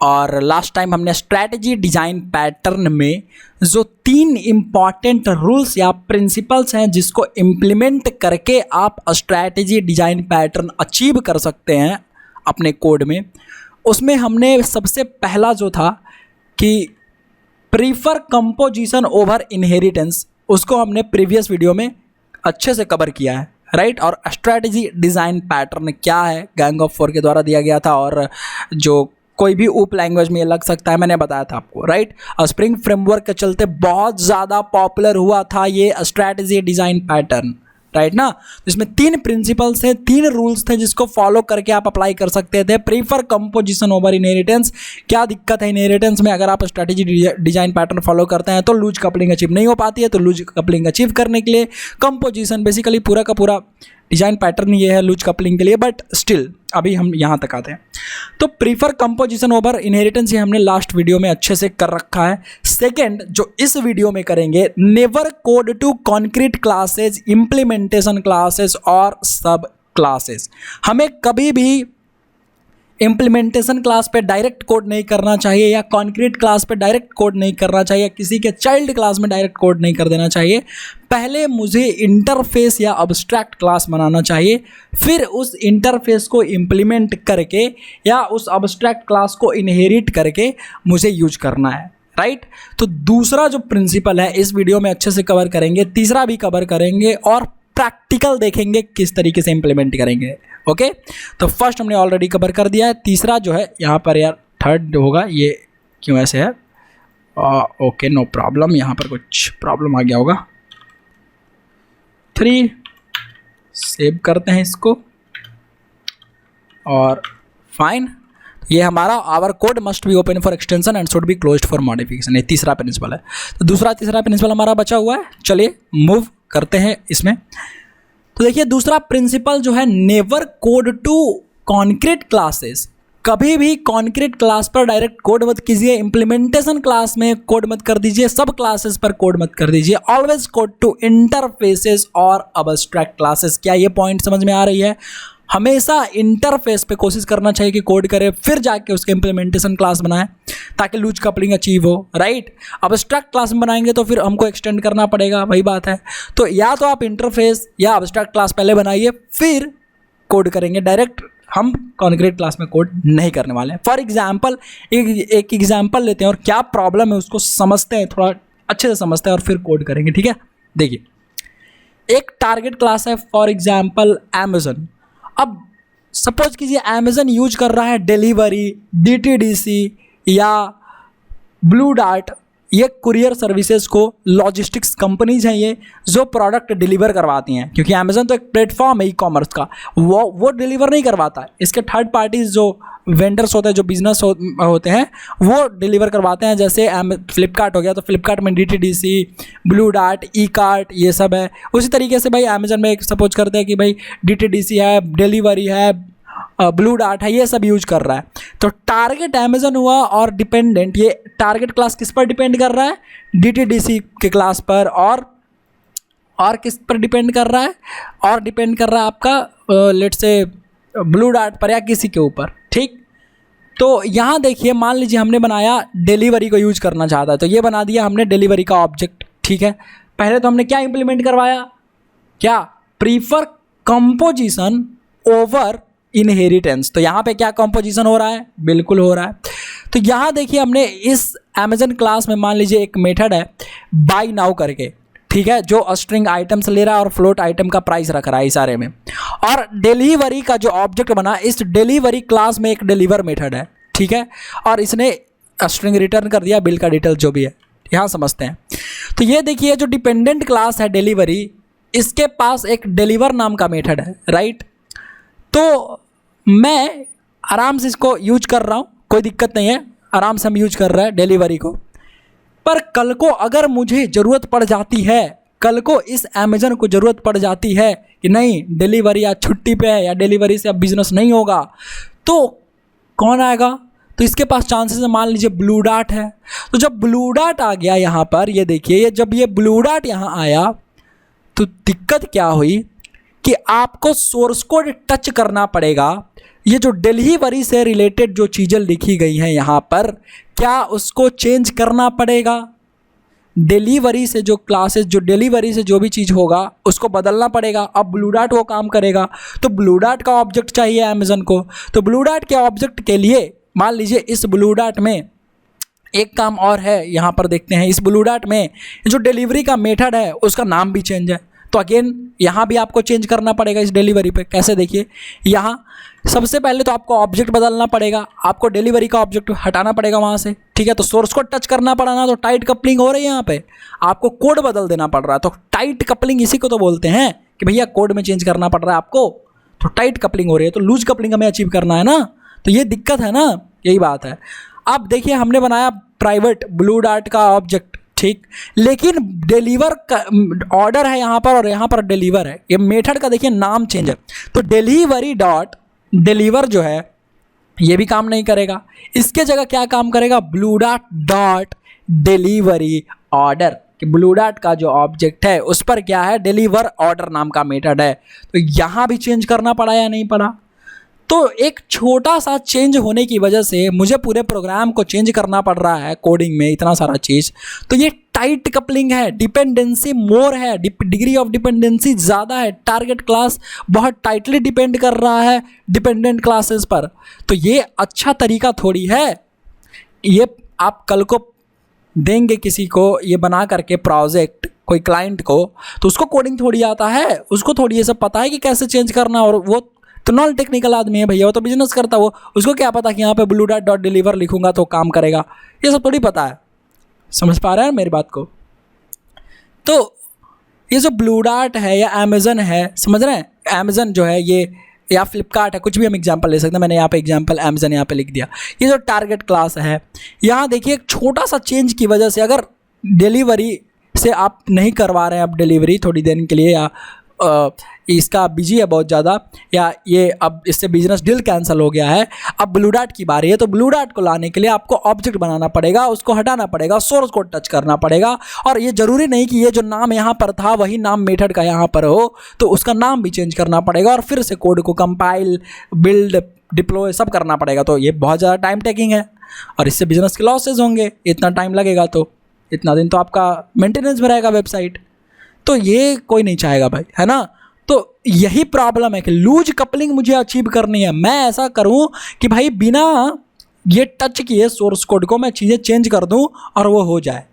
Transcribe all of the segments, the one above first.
और last time हमने strategy design pattern में जो 3 इम्पॉर्टेंट रूल्स या प्रिंसिपल्स हैं जिसको इम्प्लीमेंट करके आप स्ट्रैटेजी डिज़ाइन पैटर्न अचीव कर सकते हैं अपने कोड में, उसमें हमने सबसे पहला जो था कि प्रीफर कंपोजिशन ओवर इनहेरिटेंस, उसको हमने प्रीवियस वीडियो में अच्छे से कवर किया है, राइट। और स्ट्रैटेजी डिज़ाइन पैटर्न क्या है गैंग ऑफ 4 के द्वारा दिया गया था, और जो कोई भी उप लैंग्वेज में ये लग सकता है, मैंने बताया था आपको, राइट। और स्प्रिंग फ्रेमवर्क के चलते बहुत ज़्यादा पॉपुलर हुआ था ये स्ट्रैटेजी डिज़ाइन पैटर्न, राइट ना। इसमें 3 प्रिंसिपल्स थे, 3 रूल्स थे जिसको फॉलो करके आप अप्लाई कर सकते थे। प्रीफर कंपोजिशन ओवर इनहेरिटेंस, क्या दिक्कत है इनहेरिटेंस में, अगर आप स्ट्रैटेजी डिज़ाइन पैटर्न फॉलो करते हैं तो लूज कपलिंग अचीव नहीं हो पाती है। तो लूज कपलिंग अचीव करने के लिए कंपोजिशन, बेसिकली पूरा का पूरा डिज़ाइन पैटर्न ये है लूज कपलिंग के लिए, बट स्टिल अभी हम यहाँ तक आते हैं। तो प्रीफर कंपोजिशन ओवर इनहेरिटेंस ये हमने लास्ट वीडियो में अच्छे से कर रखा है। सेकंड जो इस वीडियो में करेंगे, never code to concrete classes, implementation classes और सब क्लासेस। हमें कभी भी इम्प्लीमेंटेशन क्लास पे डायरेक्ट कोड नहीं करना चाहिए, या कॉन्क्रीट क्लास पे डायरेक्ट कोड नहीं करना चाहिए, किसी के चाइल्ड क्लास में डायरेक्ट कोड नहीं कर देना चाहिए। पहले मुझे इंटरफेस या अब्स्ट्रैक्ट क्लास बनाना चाहिए, फिर उस इंटरफेस को इम्प्लीमेंट करके या उस अब्स्ट्रैक्ट क्लास को इनहेरिट करके मुझे यूज करना है, राइट। तो दूसरा जो प्रिंसिपल है इस वीडियो में अच्छे से कवर करेंगे, तीसरा भी कवर करेंगे और प्रैक्टिकल देखेंगे किस तरीके से इम्प्लीमेंट करेंगे, ओके। तो फर्स्ट हमने ऑलरेडी कवर कर दिया है। तीसरा जो है यहाँ पर, यार थर्ड होगा, ये क्यों ऐसे है, ओके नो प्रॉब्लम, यहाँ पर कुछ प्रॉब्लम आ गया होगा। 3 सेव करते हैं इसको और फाइन। ये हमारा our code must be open for extension and should be closed for modification, ये तीसरा प्रिंसिपल है। तो तीसरा प्रिंसिपल हमारा बचा हुआ है, चलिए मूव करते हैं इसमें। तो देखिए दूसरा प्रिंसिपल जो है, never code to concrete classes, कभी भी कॉन्क्रीट क्लास पर डायरेक्ट कोड मत कीजिए, इम्प्लीमेंटेशन क्लास में कोड मत कर दीजिए, सब क्लासेस पर कोड मत कर दीजिए। ऑलवेज कोड टू इंटरफेसेस और अब्स्ट्रैक्ट क्लासेस। क्या ये पॉइंट समझ में आ रही है? हमेशा इंटरफेस पे कोशिश करना चाहिए कि कोड करे, फिर जाके उसके इम्प्लीमेंटेशन क्लास बनाए ताकि लूज कपलिंग अचीव हो, राइट। अब्स्ट्रैक्ट क्लास में बनाएंगे तो फिर हमको एक्सटेंड करना पड़ेगा, वही बात है। तो या तो आप इंटरफेस या अब्स्ट्रैक्ट क्लास पहले बनाइए फिर कोड करेंगे, डायरेक्ट हम कॉन्क्रीट क्लास में कोड नहीं करने वाले हैं। फॉर एग्जाम्पल एक एग्जाम्पल लेते हैं और क्या प्रॉब्लम है उसको समझते हैं, थोड़ा अच्छे से समझते हैं और फिर कोड करेंगे, ठीक है। देखिए एक टारगेट क्लास है, फॉर एग्जाम्पल अमेजन। अब सपोज कीजिए अमेजन यूज कर रहा है डिलीवरी, DTDC या ब्लू डार्ट, ये कुरियर सर्विसेज को, लॉजिस्टिक्स कंपनीज हैं ये जो प्रोडक्ट डिलीवर करवाती हैं, क्योंकि अमेजन तो एक प्लेटफॉर्म है ई कॉमर्स का, वो डिलीवर नहीं करवाता है, इसके थर्ड पार्टीज जो वेंडर्स होते हैं, जो बिजनेस होते हैं, वो डिलीवर करवाते हैं। जैसे फ्लिपकार्ट हो गया तो फ्लिपकार्ट में DTDC, blue dart, e cart, ये सब है। उसी तरीके से भाई अमेजन में सपोज करते हैं कि भाई DTDC है, डिलीवरी है, ब्लू डार्ट है, ये सब यूज कर रहा है। तो टारगेट अमेजन हुआ और डिपेंडेंट, ये टारगेट क्लास किस पर डिपेंड कर रहा है? DTDC के क्लास पर, और किस पर डिपेंड कर रहा है? और डिपेंड कर रहा है आपका लेट्स से ब्लू डार्ट पर या किसी के ऊपर, ठीक। तो यहाँ देखिए मान लीजिए हमने बनाया डिलीवरी को यूज करना चाहता है, तो ये बना दिया हमने डिलीवरी का ऑब्जेक्ट, ठीक है। पहले तो हमने क्या इंप्लीमेंट करवाया, क्या प्रीफर कंपोजिशन ओवर इनहेरिटेंस। तो यहाँ पे क्या कंपोजिशन हो रहा है? बिल्कुल हो रहा है। तो यहाँ देखिए हमने इस अमेजन क्लास में मान लीजिए एक मेथड है बाय नाउ करके, ठीक है, जो स्ट्रिंग आइटम्स ले रहा है और फ्लोट आइटम का प्राइस रख रहा है इशारे में। और डिलीवरी का जो ऑब्जेक्ट बना, इस डिलीवरी क्लास में एक डिलीवर मेथड है, ठीक है, और इसने स्ट्रिंग रिटर्न कर दिया, बिल का डिटेल जो भी है, यहाँ समझते हैं। तो ये देखिए जो डिपेंडेंट क्लास है डिलीवरी, इसके पास एक डिलीवर नाम का मेथड है, राइट। तो मैं आराम से इसको यूज कर रहा हूँ, कोई दिक्कत नहीं है, आराम से हम यूज कर रहे हैं डिलीवरी को। पर कल को अगर मुझे ज़रूरत पड़ जाती है, कल को इस अमेजन को ज़रूरत पड़ जाती है कि नहीं डिलीवरी आज छुट्टी पे है या डिलीवरी से अब बिजनेस नहीं होगा, तो कौन आएगा? तो इसके पास चांसेस है, मान लीजिए ब्लू डार्ट है। तो जब ब्लू डार्ट आ गया यहाँ पर, ये देखिए जब ये ब्लू डार्ट यहाँ आया तो दिक्कत क्या हुई कि आपको सोर्स कोड टच करना पड़ेगा ये जो डिलीवरी से रिलेटेड जो चीज़ें लिखी गई हैं यहाँ पर, क्या उसको चेंज करना पड़ेगा? डिलीवरी से जो क्लासेस, जो डिलीवरी से जो भी चीज़ होगा उसको बदलना पड़ेगा। अब ब्लू डार्ट वो काम करेगा, तो ब्लू डार्ट का ऑब्जेक्ट चाहिए अमेज़न को। तो ब्लू डार्ट के ऑब्जेक्ट के लिए मान लीजिए इस ब्लू डार्ट में एक काम और है, यहाँ पर देखते हैं इस ब्लू डार्ट में जो डिलीवरी का मेथड है उसका नाम भी चेंज है। तो अगेन यहाँ भी आपको चेंज करना पड़ेगा इस डिलीवरी पे। कैसे? देखिए, यहाँ सबसे पहले तो आपको ऑब्जेक्ट बदलना पड़ेगा, आपको डिलीवरी का ऑब्जेक्ट हटाना पड़ेगा वहाँ से, ठीक है। तो सोर्स को टच करना पड़ा ना, तो टाइट कपलिंग हो रही है यहाँ पे, आपको कोड बदल देना पड़ रहा है। तो टाइट कपलिंग इसी को तो बोलते हैं कि भैया कोड में चेंज करना पड़ रहा है आपको, तो टाइट कपलिंग हो रही है। तो लूज कपलिंग हमें अचीव करना है ना, तो ये दिक्कत है ना, यही बात है। अब देखिए हमने बनाया प्राइवेट ब्लू डार्ट का ऑब्जेक्ट, ठीक, लेकिन डिलीवर का ऑर्डर है यहाँ पर और यहाँ पर डिलीवर है, ये मेथड का देखिए नाम चेंज है। तो डिलीवरी डॉट डिलीवर जो है ये भी काम नहीं करेगा, इसके जगह क्या काम करेगा? Blue dart dot delivery order, कि ब्लू डार्ट का जो ऑब्जेक्ट है उस पर क्या है? डिलीवर ऑर्डर नाम का मेथड है। तो यहाँ भी चेंज करना पड़ा या नहीं पड़ा? तो एक छोटा सा चेंज होने की वजह से मुझे पूरे प्रोग्राम को चेंज करना पड़ रहा है, कोडिंग में इतना सारा चीज़। तो ये टाइट कपलिंग है, डिपेंडेंसी मोर है, डिग्री ऑफ डिपेंडेंसी ज़्यादा है, टारगेट क्लास बहुत टाइटली डिपेंड कर रहा है डिपेंडेंट क्लासेस पर। तो ये अच्छा तरीका थोड़ी है। ये आप कल को देंगे किसी को ये बना करके प्रोजेक्ट, कोई क्लाइंट को, तो उसको कोडिंग थोड़ी आता है, उसको थोड़ी ये सब पता है कि कैसे चेंज करना। और वो तो नॉन टेक्निकल आदमी है भैया, वो तो बिजनेस करता, वो उसको क्या पता कि यहाँ पे ब्लू डार्ट डॉट डिलीवर लिखूंगा तो काम करेगा, ये सब थोड़ी पता है। समझ पा रहे हैं मेरी बात को? तो ये जो ब्लू डार्ट है या अमेज़न है, समझ रहे हैं, अमेज़न जो है ये या फ्लिपकार्ट है, कुछ भी हम एग्जांपल ले सकते हैं। मैंने यहाँ पे एग्जांपल अमेज़न यहाँ पे लिख दिया। ये जो टारगेट क्लास है, यहाँ देखिए एक छोटा सा चेंज की वजह से, अगर डिलीवरी से आप नहीं करवा रहे हैं अब डिलीवरी थोड़ी देर के लिए, या इसका बिजी है बहुत ज़्यादा, या ये अब इससे बिजनेस डील कैंसिल हो गया है, अब ब्लू डार्ट की बारी है, तो ब्लू डार्ट को लाने के लिए आपको ऑब्जेक्ट बनाना पड़ेगा, उसको हटाना पड़ेगा, सोर्स को टच करना पड़ेगा। और ये ज़रूरी नहीं कि ये जो नाम यहाँ पर था वही नाम मेथड का यहाँ पर हो, तो उसका नाम भी चेंज करना पड़ेगा और फिर से कोड को कंपाइल, बिल्ड, डिप्लॉय सब करना पड़ेगा। तो ये बहुत ज़्यादा टाइम टेकिंग है और इससे बिजनेस के लॉसेज होंगे। इतना टाइम लगेगा तो इतना दिन तो आपका मेंटेनेंस में रहेगा वेबसाइट, तो ये कोई नहीं चाहेगा भाई, है ना। तो यही प्रॉब्लम है कि लूज कपलिंग मुझे अचीव करनी है। मैं ऐसा करूं कि भाई बिना ये टच किए सोर्स कोड को मैं चीज़ें चेंज कर दूं और वो हो जाए,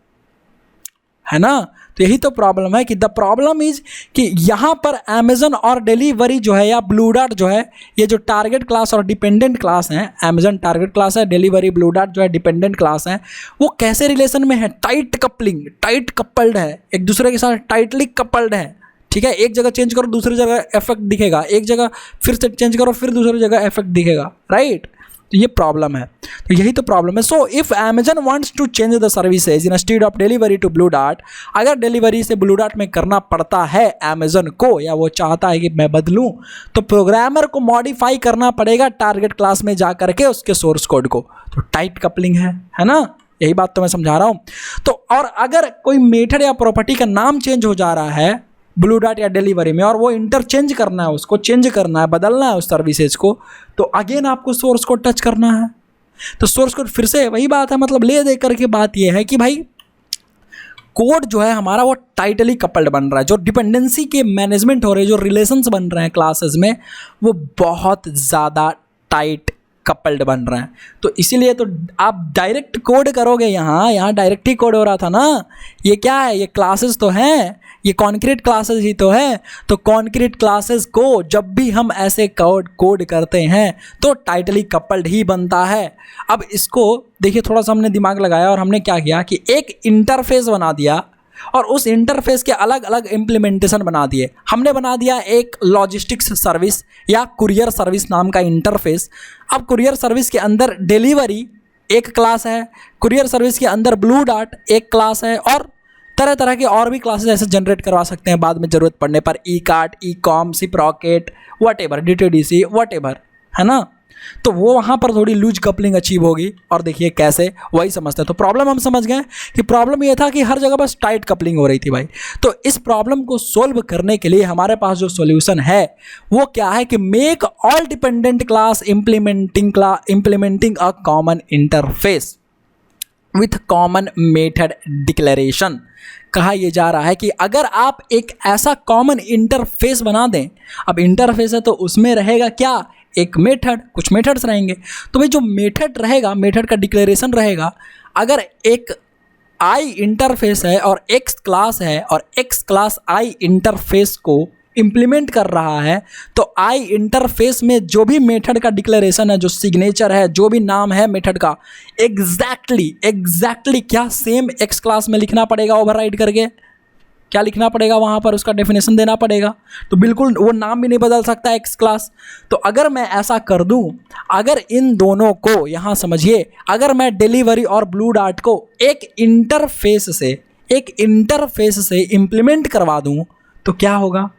है ना। तो यही तो प्रॉब्लम है कि द प्रॉब्लम इज कि यहाँ पर अमेज़न और डिलीवरी जो है या ब्लू डार्ट जो है, ये जो टारगेट क्लास और डिपेंडेंट क्लास हैं, अमेज़न टारगेट क्लास है, डिलीवरी ब्लू डार्ट जो है डिपेंडेंट क्लास है, वो कैसे रिलेशन में है? टाइट कपलिंग, टाइट कपल्ड है, एक दूसरे के साथ टाइटली कपल्ड है, ठीक है। एक जगह चेंज करो दूसरी जगह इफेक्ट दिखेगा, एक जगह फिर से चेंज करो फिर दूसरी जगह इफेक्ट दिखेगा, राइट। तो ये प्रॉब्लम है, तो यही तो प्रॉब्लम है। So if Amazon wants to change the services instead of delivery to Blue Dart, अगर डिलीवरी से ब्लू डार्ट में करना पड़ता है अमेज़न को, या वो चाहता है कि मैं बदलूं, तो प्रोग्रामर को मॉडिफाई करना पड़ेगा टारगेट क्लास में जा करके उसके सोर्स कोड को। तो टाइट कपलिंग है ना, यही बात तो मैं समझा रहा हूँ। तो और अगर कोई मेथड या प्रॉपर्टी का नाम चेंज हो जा रहा है ब्लू डार्ट या डिलीवरी में, और वो इंटरचेंज करना है, उसको चेंज करना है, बदलना है उस सर्विसेज को, तो अगेन आपको सोर्स कोड टच करना है। तो सोर्स कोड फिर से वही बात है, मतलब ले दे करके बात ये है कि भाई कोड जो है हमारा वो टाइटली कपल्ड बन रहा है, जो डिपेंडेंसी के मैनेजमेंट हो रहे हैं, जो रिलेशंस बन रहे हैं क्लासेस में, वो बहुत ज़्यादा टाइट कपल्ड बन रहे हैं। तो इसीलिए तो आप डायरेक्ट कोड करोगे, यहाँ डायरेक्ट ही कोड हो रहा था ना। ये क्या है? ये क्लासेस तो हैं, ये कॉन्क्रीट क्लासेस ही तो है। तो कॉन्क्रीट क्लासेस को जब भी हम ऐसे कोड करते हैं तो टाइटली कपल्ड ही बनता है। अब इसको देखिए, थोड़ा सा हमने दिमाग लगाया और हमने क्या किया कि एक इंटरफेस बना दिया और उस इंटरफेस के अलग अलग इम्प्लीमेंटेशन बना दिए। हमने बना दिया एक लॉजिस्टिक्स सर्विस या कुरियर सर्विस नाम का इंटरफेस। अब कुरियर सर्विस के अंदर डिलीवरी एक क्लास है, कुरियर सर्विस के अंदर ब्लू डार्ट एक क्लास है, और तरह तरह के और भी क्लासेस ऐसे जनरेट करवा सकते हैं बाद में ज़रूरत पड़ने पर, Ekart, Ecom, Shiprocket, whatever, DTDC, whatever, है ना। तो वो वहाँ पर थोड़ी लूज कपलिंग अचीव होगी। और देखिए कैसे, वही समझते हैं। तो प्रॉब्लम हम समझ गए कि प्रॉब्लम ये था कि हर जगह बस टाइट कपलिंग हो रही थी भाई। तो इस प्रॉब्लम को सोल्व करने के लिए हमारे पास जो सॉल्यूशन है वो क्या है कि make all dependent class implementing a common interface with common method declaration. कहा यह जा रहा है कि अगर आप एक ऐसा कॉमन इंटरफेस बना दें, अब इंटरफेस है तो उसमें रहेगा क्या, एक मेथड, कुछ मेथड्स रहेंगे। तो भाई जो मेथड रहेगा, मेथड का डिक्लेरेशन रहेगा। अगर एक आई इंटरफेस है और एक्स क्लास है और एक्स क्लास आई इंटरफेस को इम्प्लीमेंट कर रहा है, तो आई इंटरफेस में जो भी मेथड का डिक्लेरेशन है, जो सिग्नेचर है, जो भी नाम है मेथड का, एग्जैक्टली क्या सेम एक्स क्लास में लिखना पड़ेगा ओवरराइड करके। क्या लिखना पड़ेगा वहाँ पर, उसका डेफिनेशन देना पड़ेगा। तो बिल्कुल वो नाम भी नहीं बदल सकता एक्स क्लास। तो अगर मैं ऐसा कर दूँ, अगर इन दोनों को, यहाँ समझिए, अगर मैं डिलीवरी और ब्लू डार्ट को एक इंटरफेस से इम्प्लीमेंट करवा दूँ, तो क्या होगा,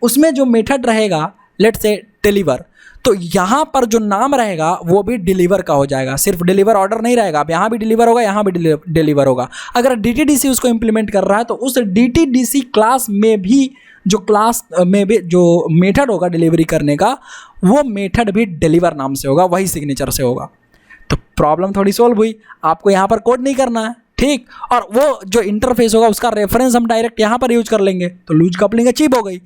उसमें जो मेथड रहेगा लेट्स से डिलीवर, तो यहाँ पर जो नाम रहेगा वो भी डिलीवर का हो जाएगा। सिर्फ डिलीवर ऑर्डर नहीं रहेगा, अब यहाँ भी डिलीवर होगा, यहाँ भी डिलीवर होगा। अगर DTDC उसको इम्प्लीमेंट कर रहा है तो उस DTDC क्लास में भी जो मेथड होगा डिलीवरी करने का, वो मेथड भी डिलीवर नाम से होगा, वही सिग्नेचर से होगा। तो प्रॉब्लम थोड़ी सॉल्व हुई। आपको यहाँ पर कोड नहीं करना है, ठीक। और वो जो इंटरफेस होगा उसका रेफरेंस हम डायरेक्ट यहाँ पर यूज कर लेंगे, तो लूज कपलिंग अचीव हो गई,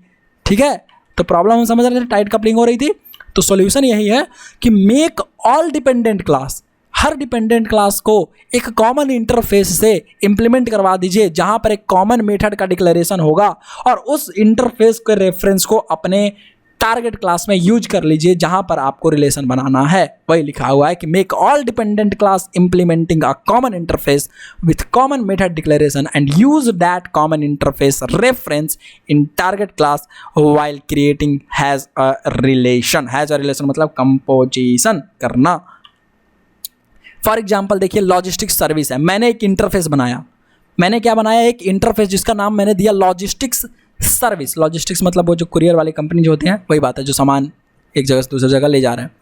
ठीक है। तो प्रॉब्लम हम समझ रहे थे, टाइट कपलिंग हो रही थी। तो सॉल्यूशन यही है कि मेक ऑल डिपेंडेंट क्लास, हर डिपेंडेंट क्लास को एक कॉमन इंटरफेस से इंप्लीमेंट करवा दीजिए, जहां पर एक कॉमन मेथड का डिक्लेरेशन होगा, और उस इंटरफेस के रेफरेंस को अपने टारगेट क्लास में यूज कर लीजिए जहां पर आपको रिलेशन बनाना है। वही लिखा हुआ है कि make all dependent class implementing a common interface with common method declaration and use that common interface reference in target class while creating has a relation. Has a relation मतलब कंपोजिशन करना। For example देखिए, logistics service है, मैंने एक interface बनाया। मैंने क्या बनाया, एक इंटरफेस जिसका नाम मैंने दिया लॉजिस्टिक्स सर्विस। लॉजिस्टिक्स मतलब वो जो कुरियर वाली कंपनी जो होती हैं, वही बात है, जो सामान एक जगह से दूसरी जगह ले जा रहे हैं।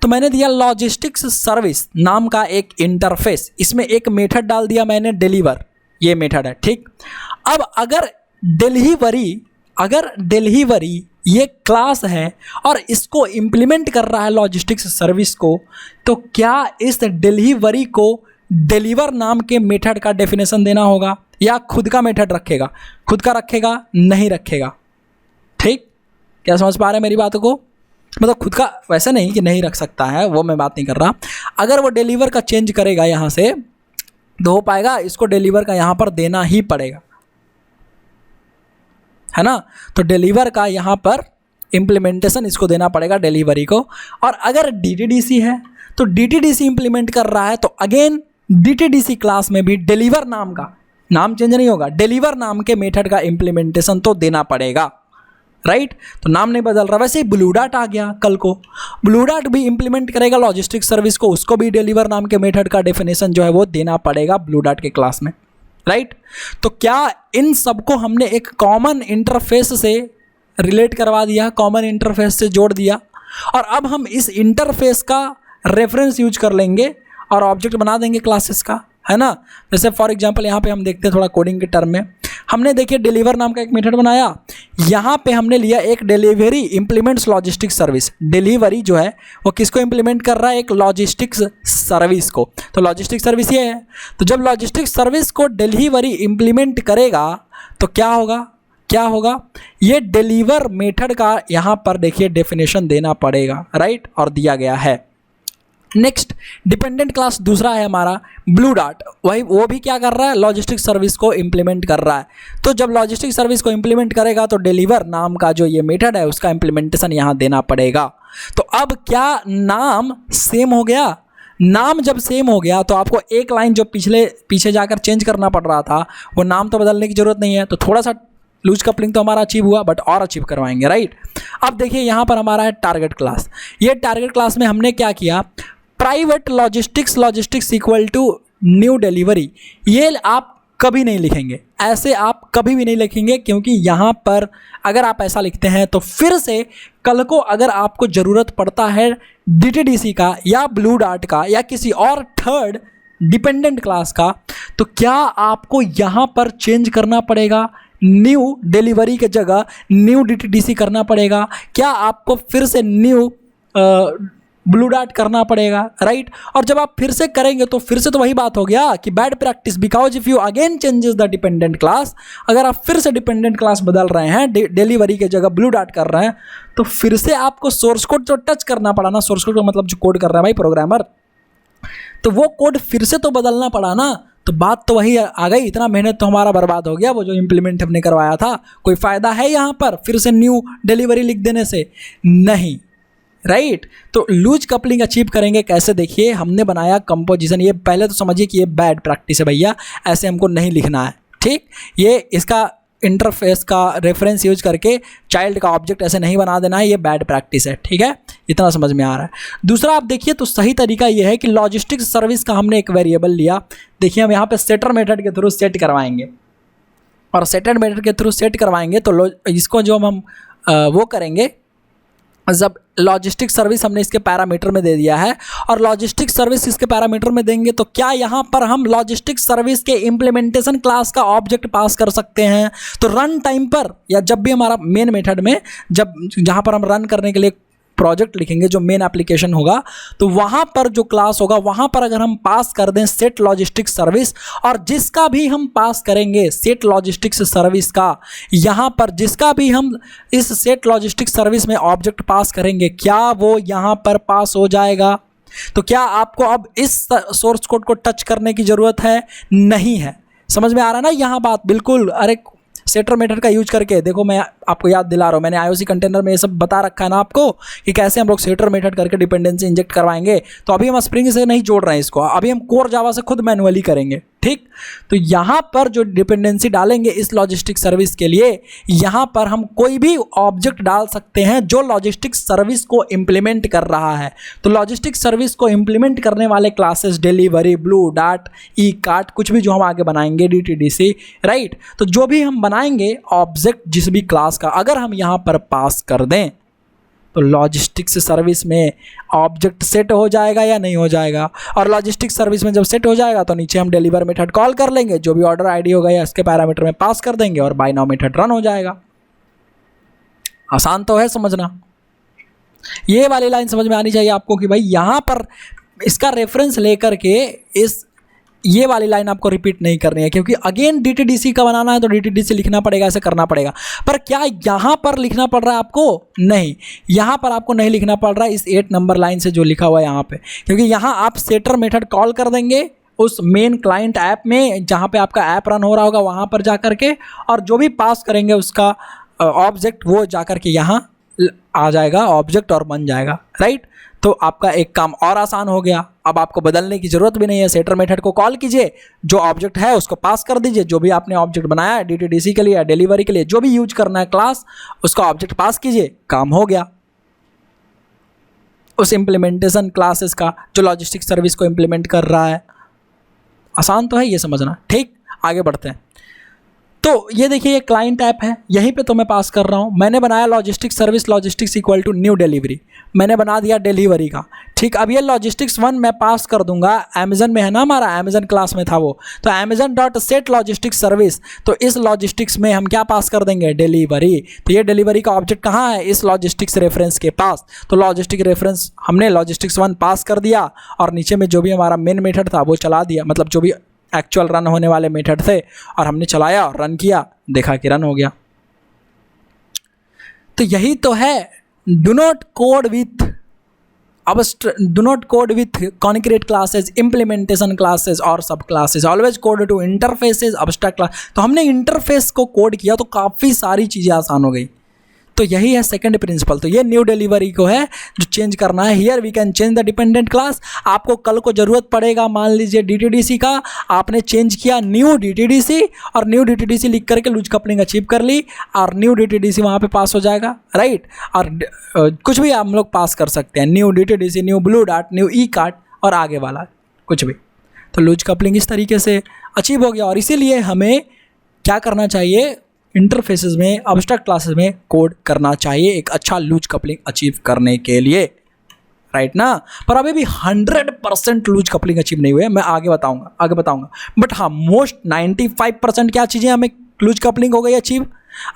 तो मैंने दिया लॉजिस्टिक्स सर्विस नाम का एक इंटरफेस, इसमें एक मेथड डाल दिया मैंने डिलीवर, ये मेथड है, ठीक। अब अगर डिलीवरी ये क्लास है और इसको इम्प्लीमेंट कर रहा है लॉजिस्टिक्स सर्विस को, तो क्या इस डिलीवरी को डिलीवर नाम के मेथड का डेफिनेशन देना होगा, या खुद का मेथड रखेगा? खुद का रखेगा, नहीं रखेगा, ठीक। क्या समझ पा रहे हैं मेरी बातों को? मतलब खुद का वैसे नहीं कि नहीं रख सकता है, वो मैं बात नहीं कर रहा। अगर वो डिलीवर का चेंज करेगा यहाँ से तो हो पाएगा, इसको डिलीवर का यहाँ पर देना ही पड़ेगा, है ना। तो डिलीवर का यहाँ पर इम्प्लीमेंटेशन इसको देना पड़ेगा डिलीवरी को। और अगर DTDC है तो DTDC इम्प्लीमेंट कर रहा है, तो अगेन DTDC क्लास में भी डिलीवर नाम का, नाम चेंज नहीं होगा, डिलीवर नाम के मेथड का इम्प्लीमेंटेशन तो देना पड़ेगा, राइट। तो नाम नहीं बदल रहा। वैसे ही ब्लू डार्ट आ गया, कल को ब्लू डार्ट भी इंप्लीमेंट करेगा लॉजिस्टिक्स सर्विस को, उसको भी डिलीवर नाम के मेथड का डेफिनेशन जो है वो देना पड़ेगा ब्लू डार्ट के क्लास में, राइट। तो क्या इन सबको हमने एक कॉमन इंटरफेस से रिलेट करवा दिया, कॉमन इंटरफेस से जोड़ दिया, और अब हम इस इंटरफेस का रेफरेंस यूज कर लेंगे और ऑब्जेक्ट बना देंगे क्लासेस का, है ना। जैसे फॉर एग्जांपल यहाँ पे हम देखते हैं थोड़ा कोडिंग के टर्म में, हमने देखिए डिलीवर नाम का एक मेथड बनाया, यहाँ पे हमने लिया एक delivery implements logistics service. Delivery जो है वो किसको इंप्लीमेंट कर रहा है, एक लॉजिस्टिक्स सर्विस को। तो लॉजिस्टिक्स सर्विस ये है, तो जब लॉजिस्टिक्स सर्विस को डिलीवरी इंप्लीमेंट करेगा तो क्या होगा, ये डिलीवर मेथड का यहाँ पर देखिए डेफिनेशन देना पड़ेगा, राइट, और दिया गया है। नेक्स्ट डिपेंडेंट क्लास दूसरा है हमारा ब्लू डार्ट, वो भी क्या कर रहा है, लॉजिस्टिक सर्विस को इंप्लीमेंट कर रहा है। तो जब लॉजिस्टिक सर्विस को इंप्लीमेंट करेगा तो डिलीवर नाम का जो ये मेथड है उसका इंप्लीमेंटेशन यहाँ देना पड़ेगा। तो अब क्या नाम सेम हो गया? नाम जब सेम हो गया तो आपको एक लाइन जो पीछे जाकर चेंज करना पड़ रहा था, वो नाम तो बदलने की जरूरत नहीं है। तो थोड़ा सा लूज कपलिंग तो हमारा अचीव हुआ, बट और अचीव करवाएंगे, राइट। अब देखिए यहाँ पर हमारा है टारगेट क्लास। ये टारगेट क्लास में हमने क्या किया, private logistics equal to new delivery. ये आप कभी नहीं लिखेंगे, ऐसे आप कभी भी नहीं लिखेंगे, क्योंकि यहाँ पर अगर आप ऐसा लिखते हैं तो फिर से कल को अगर आपको ज़रूरत पड़ता है DTDC का या ब्लू डार्ट का या किसी और थर्ड डिपेंडेंट क्लास का, तो क्या आपको यहाँ पर चेंज करना पड़ेगा, न्यू डिलीवरी के जगह न्यू DTDC करना पड़ेगा, क्या आपको फिर से न्यू ब्लू डार्ट करना पड़ेगा, राइट। और जब आप फिर से करेंगे तो फिर से तो वही बात हो गया कि bad practice, because if you again changes the dependent class, अगर आप फिर से डिपेंडेंट क्लास बदल रहे हैं, डिलीवरी के जगह ब्लू डार्ट कर रहे हैं, तो फिर से आपको सोर्स कोड जो टच करना पड़ा ना, सोर्स कोड का मतलब जो कोड कर रहा है भाई प्रोग्रामर, तो वो कोड फिर से तो बदलना पड़ा ना। तो बात तो वही आ गई, इतना मेहनत तो हमारा बर्बाद हो गया, वो जो इम्प्लीमेंट हमने करवाया था। कोई फ़ायदा है यहाँ पर फिर से न्यू डिलीवरी लिख देने से? नहीं, राइट। तो लूज कपलिंग अचीव करेंगे कैसे? देखिए, हमने बनाया कंपोजिशन, ये पहले तो समझिए कि ये बैड प्रैक्टिस है भैया, ऐसे हमको नहीं लिखना है, ठीक। ये इसका इंटरफेस का रेफरेंस यूज करके चाइल्ड का ऑब्जेक्ट ऐसे नहीं बना देना है, ये बैड प्रैक्टिस है, ठीक है, इतना समझ में आ रहा है। दूसरा आप देखिए तो सही तरीका ये है कि लॉजिस्टिक्स सर्विस का हमने एक वेरिएबल लिया, देखिए हम यहाँ पे सेटर मेथड के थ्रू सेट करवाएंगे, और सेटर मेथड के थ्रू सेट करवाएंगे तो इसको जो हम वो करेंगे, जब लॉजिस्टिक सर्विस हमने इसके पैरामीटर में दे दिया है, और लॉजिस्टिक सर्विस इसके पैरामीटर में देंगे, तो क्या यहाँ पर हम लॉजिस्टिक सर्विस के इम्प्लीमेंटेशन क्लास का ऑब्जेक्ट पास कर सकते हैं? तो रन टाइम पर या जब भी हमारा मेन मेथड में जहाँ पर हम रन करने के लिए प्रोजेक्ट लिखेंगे, जो मेन एप्लीकेशन होगा, तो वहाँ पर जो क्लास होगा वहाँ पर अगर हम पास कर दें सेट लॉजिस्टिक्स सर्विस, और जिसका भी हम पास करेंगे सेट लॉजिस्टिक्स सर्विस का, यहाँ पर जिसका भी हम इस सेट लॉजिस्टिक्स सर्विस में ऑब्जेक्ट पास करेंगे, क्या वो यहाँ पर पास हो जाएगा? तो क्या आपको अब इस सोर्स कोड को टच करने की ज़रूरत है? नहीं है। समझ में आ रहा है ना यहाँ बात? बिल्कुल। अरे सेटर मेथड का यूज करके देखो, मैं आपको याद दिला रहा हूँ, मैंने IOC कंटेनर में ये सब बता रखा है ना आपको कि कैसे हम लोग सेटर मेथड करके डिपेंडेंसी इंजेक्ट करवाएंगे। तो अभी हम स्प्रिंग से नहीं जोड़ रहे हैं इसको, अभी हम कोर जावा से खुद मैनुअली करेंगे, ठीक। तो यहाँ पर जो डिपेंडेंसी डालेंगे इस लॉजिस्टिक सर्विस के लिए, यहाँ पर हम कोई भी ऑब्जेक्ट डाल सकते हैं जो लॉजिस्टिक सर्विस को इम्प्लीमेंट कर रहा है। तो लॉजिस्टिक सर्विस को इम्प्लीमेंट करने वाले classes delivery, blue dart, e cart, कुछ भी जो हम आगे बनाएंगे DTDC, राइट। तो जो भी हम बनाएंगे ऑब्जेक्ट जिस भी क्लास का, अगर हम यहाँ पर पास कर दें तो लॉजिस्टिक्स सर्विस में ऑब्जेक्ट सेट हो जाएगा या नहीं हो जाएगा? और लॉजिस्टिक्स सर्विस में जब सेट हो जाएगा तो नीचे हम डिलीवर मेथड कॉल कर लेंगे, जो भी ऑर्डर आईडी होगा या इसके पैरामीटर में पास कर देंगे, और बाय नाउ मेथड रन हो जाएगा। आसान तो है समझना। ये वाली लाइन समझ में आनी चाहिए आपको कि भाई यहाँ पर इसका रेफरेंस लेकर के ये वाली लाइन आपको रिपीट नहीं करनी है, क्योंकि अगेन DTDC का बनाना है तो DTDC लिखना पड़ेगा, ऐसे करना पड़ेगा। पर क्या यहाँ पर लिखना पड़ रहा है आपको? नहीं, यहाँ पर आपको नहीं लिखना पड़ रहा है इस 8 नंबर लाइन से जो लिखा हुआ है यहाँ पे, क्योंकि यहाँ आप सेटर मेथड कॉल कर देंगे उस मेन क्लाइंट ऐप में, जहाँ पे आपका ऐप रन हो रहा होगा वहाँ पर जा करके, और जो भी पास करेंगे उसका ऑब्जेक्ट वो जा करके यहाँ आ जाएगा ऑब्जेक्ट और बन जाएगा, राइट। तो आपका एक काम और आसान हो गया, अब आपको बदलने की ज़रूरत भी नहीं है। सेटर मेथड को कॉल कीजिए, जो ऑब्जेक्ट है उसको पास कर दीजिए, जो भी आपने ऑब्जेक्ट बनाया है DTDC के लिए या डिलीवरी के लिए, जो भी यूज करना है क्लास, उसका ऑब्जेक्ट पास कीजिए, काम हो गया उस इम्प्लीमेंटेशन क्लासेस का जो लॉजिस्टिक सर्विस को इम्प्लीमेंट कर रहा है। आसान तो है ये समझना, ठीक। आगे बढ़ते हैं। तो ये देखिए, ये क्लाइंट ऐप है, यहीं पे तो मैं पास कर रहा हूँ। मैंने बनाया logistic service logistics equal to new delivery, मैंने बना दिया डिलीवरी का, ठीक। अब ये लॉजिस्टिक्स 1 मैं पास कर दूंगा, अमेजन में है ना हमारा, अमेजन क्लास में था वो, तो Amazon dot set logistics service, तो इस लॉजिस्टिक्स में हम क्या पास कर देंगे? डिलीवरी। तो ये डिलीवरी का ऑब्जेक्ट कहाँ है? इस लॉजिस्टिक्स रेफरेंस के पास। तो लॉजिस्टिक रेफरेंस हमने लॉजिस्टिक्स 1 पास कर दिया, और नीचे में जो भी हमारा मेन मेथड था वो चला दिया, मतलब जो भी एक्चुअल रन होने वाले मेथड थे, और हमने चलाया और रन किया, देखा कि रन हो गया। तो यही तो है, do not code with concrete classes, implementation classes और subclasses, always code to interfaces, abstract class. तो हमने इंटरफेस को कोड किया तो काफ़ी सारी चीज़ें आसान हो गई। तो यही है सेकंड प्रिंसिपल। तो ये न्यू डिलीवरी को है जो चेंज करना है। Here we can change the dependent class. आपको कल को ज़रूरत पड़ेगा, मान लीजिए DTDC का, आपने चेंज किया न्यू DTDC, और न्यू DTDC लिख करके लूज कपलिंग अचीव कर ली, और न्यू DTDC वहाँ पे पास हो जाएगा, राइट। और कुछ भी हम लोग पास कर सकते हैं, new DTDC, new blue dart, new e cart, और आगे वाला कुछ भी। तो लूज कपलिंग इस तरीके से अचीव हो गया। और इसीलिए हमें क्या करना चाहिए, इंटरफेसेस में, अब्स्ट्रैक्ट क्लासेस में कोड करना चाहिए एक अच्छा लूज कपलिंग अचीव करने के लिए, राइट ना। पर अभी भी 100% लूज कपलिंग अचीव नहीं हुए, मैं आगे बताऊंगा। बट हाँ, मोस्ट 95% क्या चीज़ें हमें लूज कपलिंग हो गई अचीव।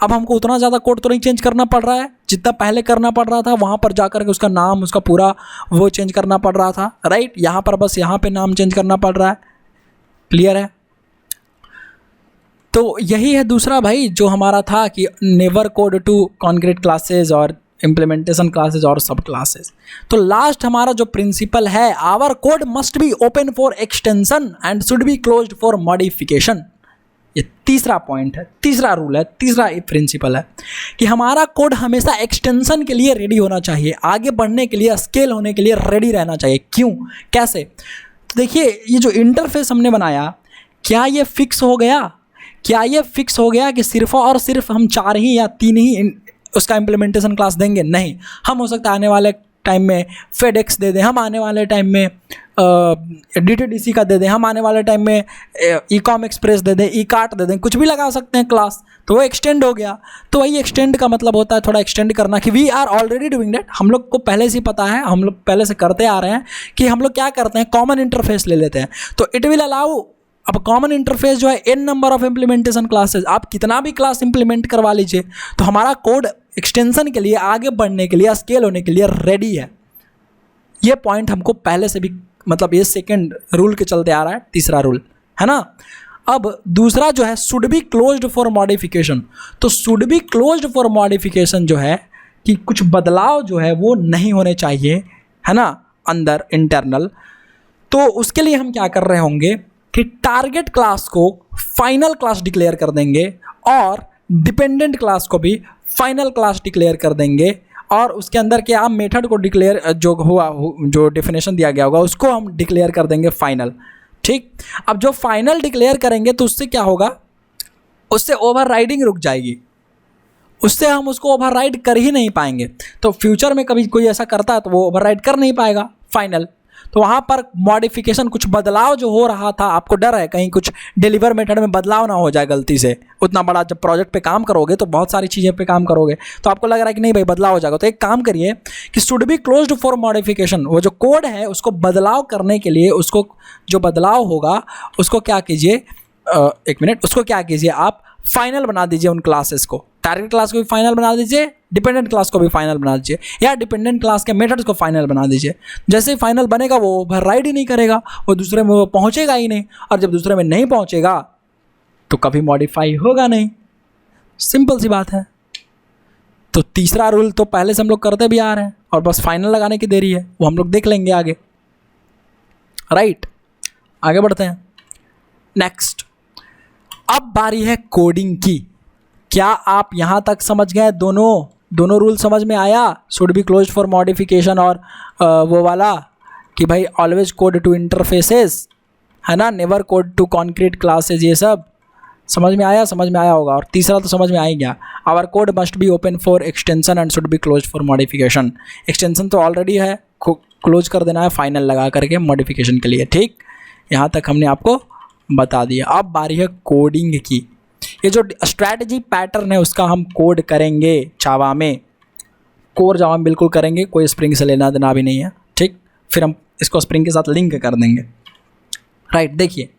अब हमको उतना ज़्यादा कोड तो नहीं चेंज करना पड़ रहा है जितना पहले करना पड़ रहा था, वहाँ पर जाकर के उसका नाम, उसका पूरा वो चेंज करना पड़ रहा था, राइट। यहाँ पर बस यहाँ पे नाम चेंज करना पड़ रहा है, क्लियर है। तो यही है दूसरा भाई जो हमारा था कि never code to concrete classes और इम्प्लीमेंटेशन क्लासेस और सब क्लासेस। तो लास्ट हमारा जो प्रिंसिपल है, our code must be open for extension and should be closed for modification. ये तीसरा पॉइंट है, तीसरा रूल है, तीसरा प्रिंसिपल है कि हमारा कोड हमेशा एक्सटेंशन के लिए रेडी होना चाहिए, आगे बढ़ने के लिए, स्केल होने के लिए रेडी रहना चाहिए। क्यों, कैसे? तो देखिए, ये जो इंटरफेस हमने बनाया, क्या ये फिक्स हो गया? क्या ये फिक्स हो गया कि सिर्फ और सिर्फ हम 4 ही या 3 ही उसका इम्प्लीमेंटेशन क्लास देंगे? नहीं, हम हो सकता है आने वाले टाइम में फेडेक्स दे दें, हम आने वाले टाइम में DTDC का दे दें, हम आने वाले टाइम में ईकॉम एक्सप्रेस दे दें, ई-कार्ट दे दें, कुछ भी लगा सकते हैं क्लास, तो वो एक्सटेंड हो गया। तो वही एक्सटेंड का मतलब होता है थोड़ा एक्सटेंड करना, कि we are already doing that. हम लोग को पहले से पता है, हम लोग पहले से करते आ रहे हैं कि हम लोग क्या करते हैं, कॉमन इंटरफेस ले लेते हैं। तो इट विल अलाउ, अब कॉमन इंटरफेस जो है, n number of implementation classes, आप कितना भी क्लास इंप्लीमेंट करवा लीजिए, तो हमारा कोड एक्सटेंशन के लिए, आगे बढ़ने के लिए, स्केल होने के लिए रेडी है। ये पॉइंट हमको पहले से भी, मतलब ये सेकंड रूल के चलते आ रहा है, तीसरा रूल है ना। अब दूसरा जो है, should be closed for modification. तो should be closed for modification जो है कि कुछ बदलाव जो है वो नहीं होने चाहिए, है ना, अंदर इंटरनल। तो उसके लिए हम क्या कर रहे होंगे कि टारगेट क्लास को फाइनल क्लास डिक्लेयर कर देंगे और डिपेंडेंट क्लास को भी फाइनल क्लास डिक्लेयर कर देंगे, और उसके अंदर के आप मेथड को डिक्लेयर जो डेफिनेशन दिया गया होगा उसको हम डिक्लेयर कर देंगे फाइनल, ठीक। अब जो फाइनल डिक्लेयर करेंगे तो उससे क्या होगा, उससे ओवरराइडिंग रुक जाएगी, उससे हम उसको ओवरराइड कर ही नहीं पाएंगे। तो फ्यूचर में कभी कोई ऐसा करता है तो वो ओवरराइड कर नहीं पाएगा फाइनल। तो वहाँ पर मॉडिफिकेशन, कुछ बदलाव जो हो रहा था, आपको डर है कहीं कुछ डिलीवर मेथड में बदलाव ना हो जाए गलती से। उतना बड़ा जब प्रोजेक्ट पे काम करोगे तो बहुत सारी चीज़ें पे काम करोगे, तो आपको लग रहा है कि नहीं भाई बदलाव हो जाएगा, तो एक काम करिए कि should be closed for modification. वो जो कोड है उसको बदलाव करने के लिए, उसको जो बदलाव होगा उसको क्या कीजिए, एक मिनट, उसको क्या कीजिए, आप फाइनल बना दीजिए उन क्लासेस को। टारगेट क्लास को भी फाइनल बना दीजिए, डिपेंडेंट क्लास को भी फाइनल बना दीजिए, या डिपेंडेंट क्लास के मेथड्स को फाइनल बना दीजिए। जैसे ही फाइनल बनेगा वो ओवरराइड ही नहीं करेगा, वो दूसरे में वो पहुंचेगा ही नहीं, और जब दूसरे में नहीं पहुंचेगा तो कभी मॉडिफाई होगा नहीं। सिंपल सी बात है। तो तीसरा रूल तो पहले से हम लोग करते भी आ रहे हैं, और बस फाइनल लगाने की देरी है, वो हम लोग देख लेंगे आगे, राइट। आगे बढ़ते हैं। नेक्स्ट, अब बारी है कोडिंग की। क्या आप यहाँ तक समझ गए? दोनों रूल समझ में आया? Should be closed for modification और वो वाला कि भाई ऑलवेज कोड टू इंटरफेसेस, है ना, never code to concrete classes, ये सब समझ में आया? समझ में आया होगा। और तीसरा तो समझ में आ ही गया, our code must be open for extension and should be closed for modification. Extension तो ऑलरेडी है, क्लोज कर देना है फाइनल लगा करके मॉडिफिकेशन के लिए, ठीक। यहाँ तक हमने आपको बता दिया। अब बारी है कोडिंग की। ये जो स्ट्रैटेजी पैटर्न है उसका हम कोड करेंगे जावा में, कोर जावा में बिल्कुल करेंगे, कोई स्प्रिंग से लेना देना भी नहीं है, ठीक। फिर हम इसको स्प्रिंग के साथ लिंक कर देंगे, राइट। देखिए,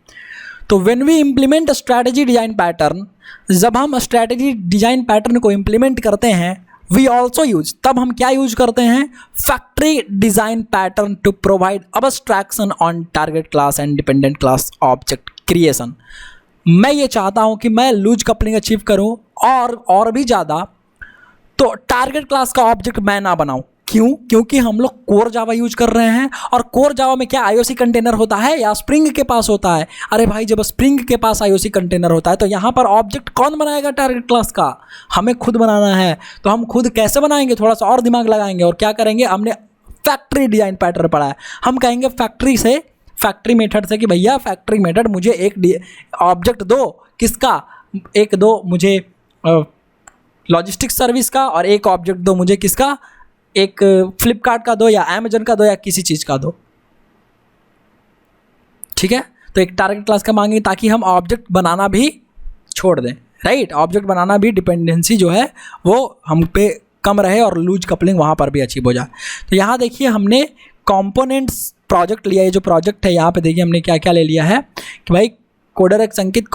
तो when we implement strategy design pattern, जब हम स्ट्रैटेजी डिजाइन पैटर्न को इम्प्लीमेंट करते हैं, वी ऑल्सो यूज, तब हम क्या यूज करते हैं, factory design pattern to provide abstraction on target class and dependent class object creation. मैं ये चाहता हूं कि मैं लूज कपलिंग अचीव करूं और भी ज़्यादा, तो टारगेट क्लास का ऑब्जेक्ट मैं ना बनाऊं। क्यों? क्योंकि हम लोग कोर जावा यूज कर रहे हैं, और कोर जावा में क्या आईओसी कंटेनर होता है या स्प्रिंग के पास होता है? अरे भाई, जब स्प्रिंग के पास आईओसी कंटेनर होता है तो यहाँ पर ऑब्जेक्ट कौन बनाएगा टारगेट क्लास का? हमें खुद बनाना है। तो हम खुद कैसे बनाएंगे? थोड़ा सा और दिमाग लगाएंगे और क्या करेंगे, हमने फैक्ट्री डिजाइन पैटर्न पढ़ा है, हम कहेंगे फैक्ट्री मेथड से कि भैया फैक्ट्री मेथड मुझे एक ऑब्जेक्ट दो, किसका? एक दो मुझे लॉजिस्टिक्स सर्विस का, और एक ऑब्जेक्ट दो मुझे किसका, एक फ्लिपकार्ट का दो, या अमेजन का दो, या किसी चीज़ का दो, ठीक है। तो एक टारगेट क्लास का मांगेंगे ताकि हम ऑब्जेक्ट बनाना भी छोड़ दें, राइट। ऑब्जेक्ट बनाना भी डिपेंडेंसी जो है वो हम पे कम रहे और लूज कपलिंग वहाँ पर भी अचीव हो जाए। तो यहाँ देखिए हमने कंपोनेंट्स प्रोजेक्ट लिया है। जो प्रोजेक्ट है यहाँ पे देखिए हमने क्या क्या ले लिया है कि भाई कोडरएक्स अंकित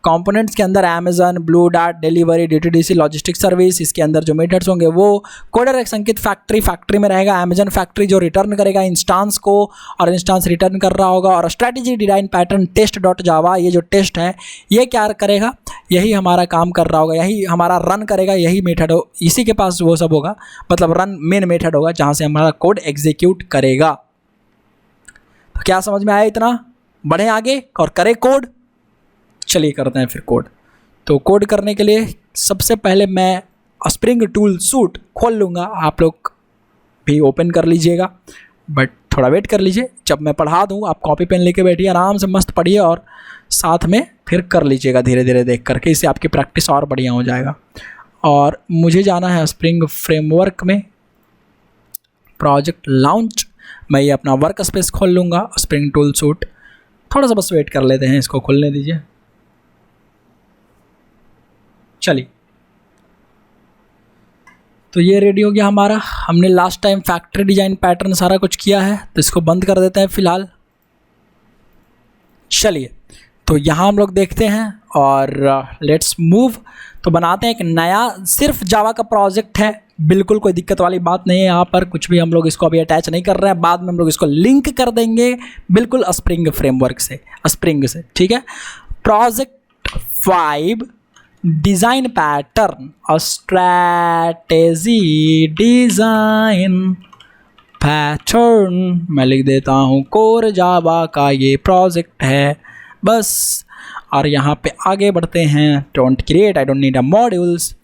कंपोनेंट्स के अंदर Amazon, blue dart, delivery, DTDC, logistic service, इसके अंदर जो मेथड्स होंगे वो कोडरएक्स अंकित फैक्ट्री में रहेगा। अमेजन फैक्ट्री जो रिटर्न करेगा इंस्टांस को और इंस्टांस रिटर्न कर रहा होगा। और strategy design pattern test dot Java, ये जो टेस्ट है ये क्या करेगा, यही हमारा काम कर रहा होगा, यही हमारा रन करेगा, यही मेथड हो, इसी के पास वो सब होगा, मतलब रन मेन मेथड होगा जहाँ से हमारा कोड एग्जीक्यूट करेगा। तो क्या समझ में आया इतना? बढ़े आगे और करें कोड। चलिए करते हैं फिर कोड। तो कोड करने के लिए सबसे पहले मैं स्प्रिंग टूल सूट खोल लूँगा। आप लोग भी ओपन कर लीजिएगा, बट थोड़ा वेट कर लीजिए। जब मैं पढ़ा दूँ आप कॉपी पेन लेके बैठिए, आराम से मस्त पढ़िए और साथ में फिर कर लीजिएगा धीरे धीरे देख करके, इससे आपकी प्रैक्टिस और बढ़िया हो जाएगा। और मुझे जाना है स्प्रिंग फ्रेमवर्क में, प्रोजेक्ट लॉन्च। मैं ये अपना वर्क स्पेस खोल लूँगा, स्प्रिंग टूल सूट। थोड़ा सा बस वेट कर लेते हैं, इसको खोलने दीजिए। चलिए, तो ये रेडी हो गया हमारा। हमने last time factory design pattern सारा कुछ किया है, तो इसको बंद कर देते हैं फिलहाल। चलिए, तो यहाँ हम लोग देखते हैं और लेट्स मूव। तो बनाते हैं एक नया, सिर्फ जावा का प्रोजेक्ट है, बिल्कुल कोई दिक्कत वाली बात नहीं है। यहाँ पर कुछ भी हम लोग इसको अभी अटैच नहीं कर रहे हैं, बाद में हम लोग इसको लिंक कर देंगे बिल्कुल स्प्रिंग फ्रेमवर्क से, स्प्रिंग से, ठीक है। प्रोजेक्ट 5 डिज़ाइन पैटर्न और स्ट्रैटेजी डिज़ाइन पैटर्न मैं लिख देता हूँ। कोर जावा का ये प्रोजेक्ट है बस। और यहाँ पे आगे बढ़ते हैं। Don't create, I don't need a modules.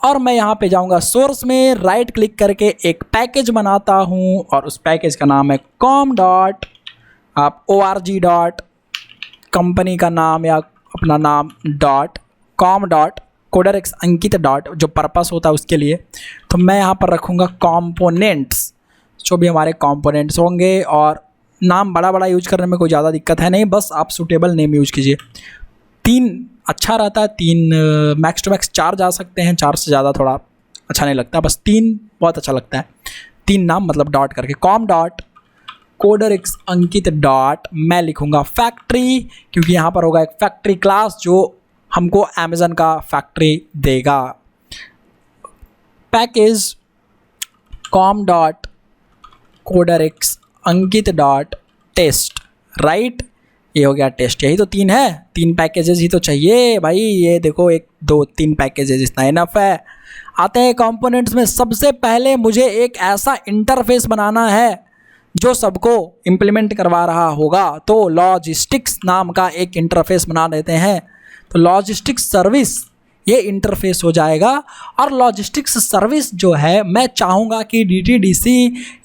और मैं यहाँ पे जाऊँगा सोर्स में, राइट क्लिक करके एक पैकेज बनाता हूँ और उस पैकेज का नाम है com डॉट, आप org डॉट, कंपनी का नाम या अपना नाम डॉट com डॉट कोडरएक्स अंकित डॉट, जो पर्पस होता है उसके लिए। तो मैं यहाँ पर रखूँगा कंपोनेंट्स, जो भी हमारे कंपोनेंट्स होंगे। और नाम बड़ा बड़ा यूज करने में कोई ज़्यादा दिक्कत है नहीं, बस आप सूटेबल नेम यूज कीजिए। 3 अच्छा रहता है, 3 मैक्स टू मैक्स 4 जा सकते हैं, 4 से ज़्यादा थोड़ा अच्छा नहीं लगता, बस 3 बहुत अच्छा लगता है। 3 नाम मतलब डॉट करके, com डॉट कोडरएक्स अंकित डॉट, मैं लिखूँगा फैक्ट्री, क्योंकि यहाँ पर होगा एक फैक्ट्री क्लास जो हमको अमेज़न का फैक्ट्री देगा। पैकेज com डॉट कोडरएक्स अंकित डॉट टेस्ट, राइट। ये हो गया टेस्ट। यही तो 3 है, 3 पैकेजेस ही तो चाहिए भाई। ये देखो 1 2 3 पैकेजेस, इतना इनफ है। आते हैं कंपोनेंट्स में। सबसे पहले मुझे एक ऐसा इंटरफेस बनाना है जो सबको इम्प्लीमेंट करवा रहा होगा, तो लॉजिस्टिक्स नाम का एक इंटरफेस बना देते हैं। तो लॉजिस्टिक्स सर्विस ये इंटरफेस हो जाएगा। और लॉजिस्टिक्स सर्विस जो है मैं चाहूँगा कि DTDC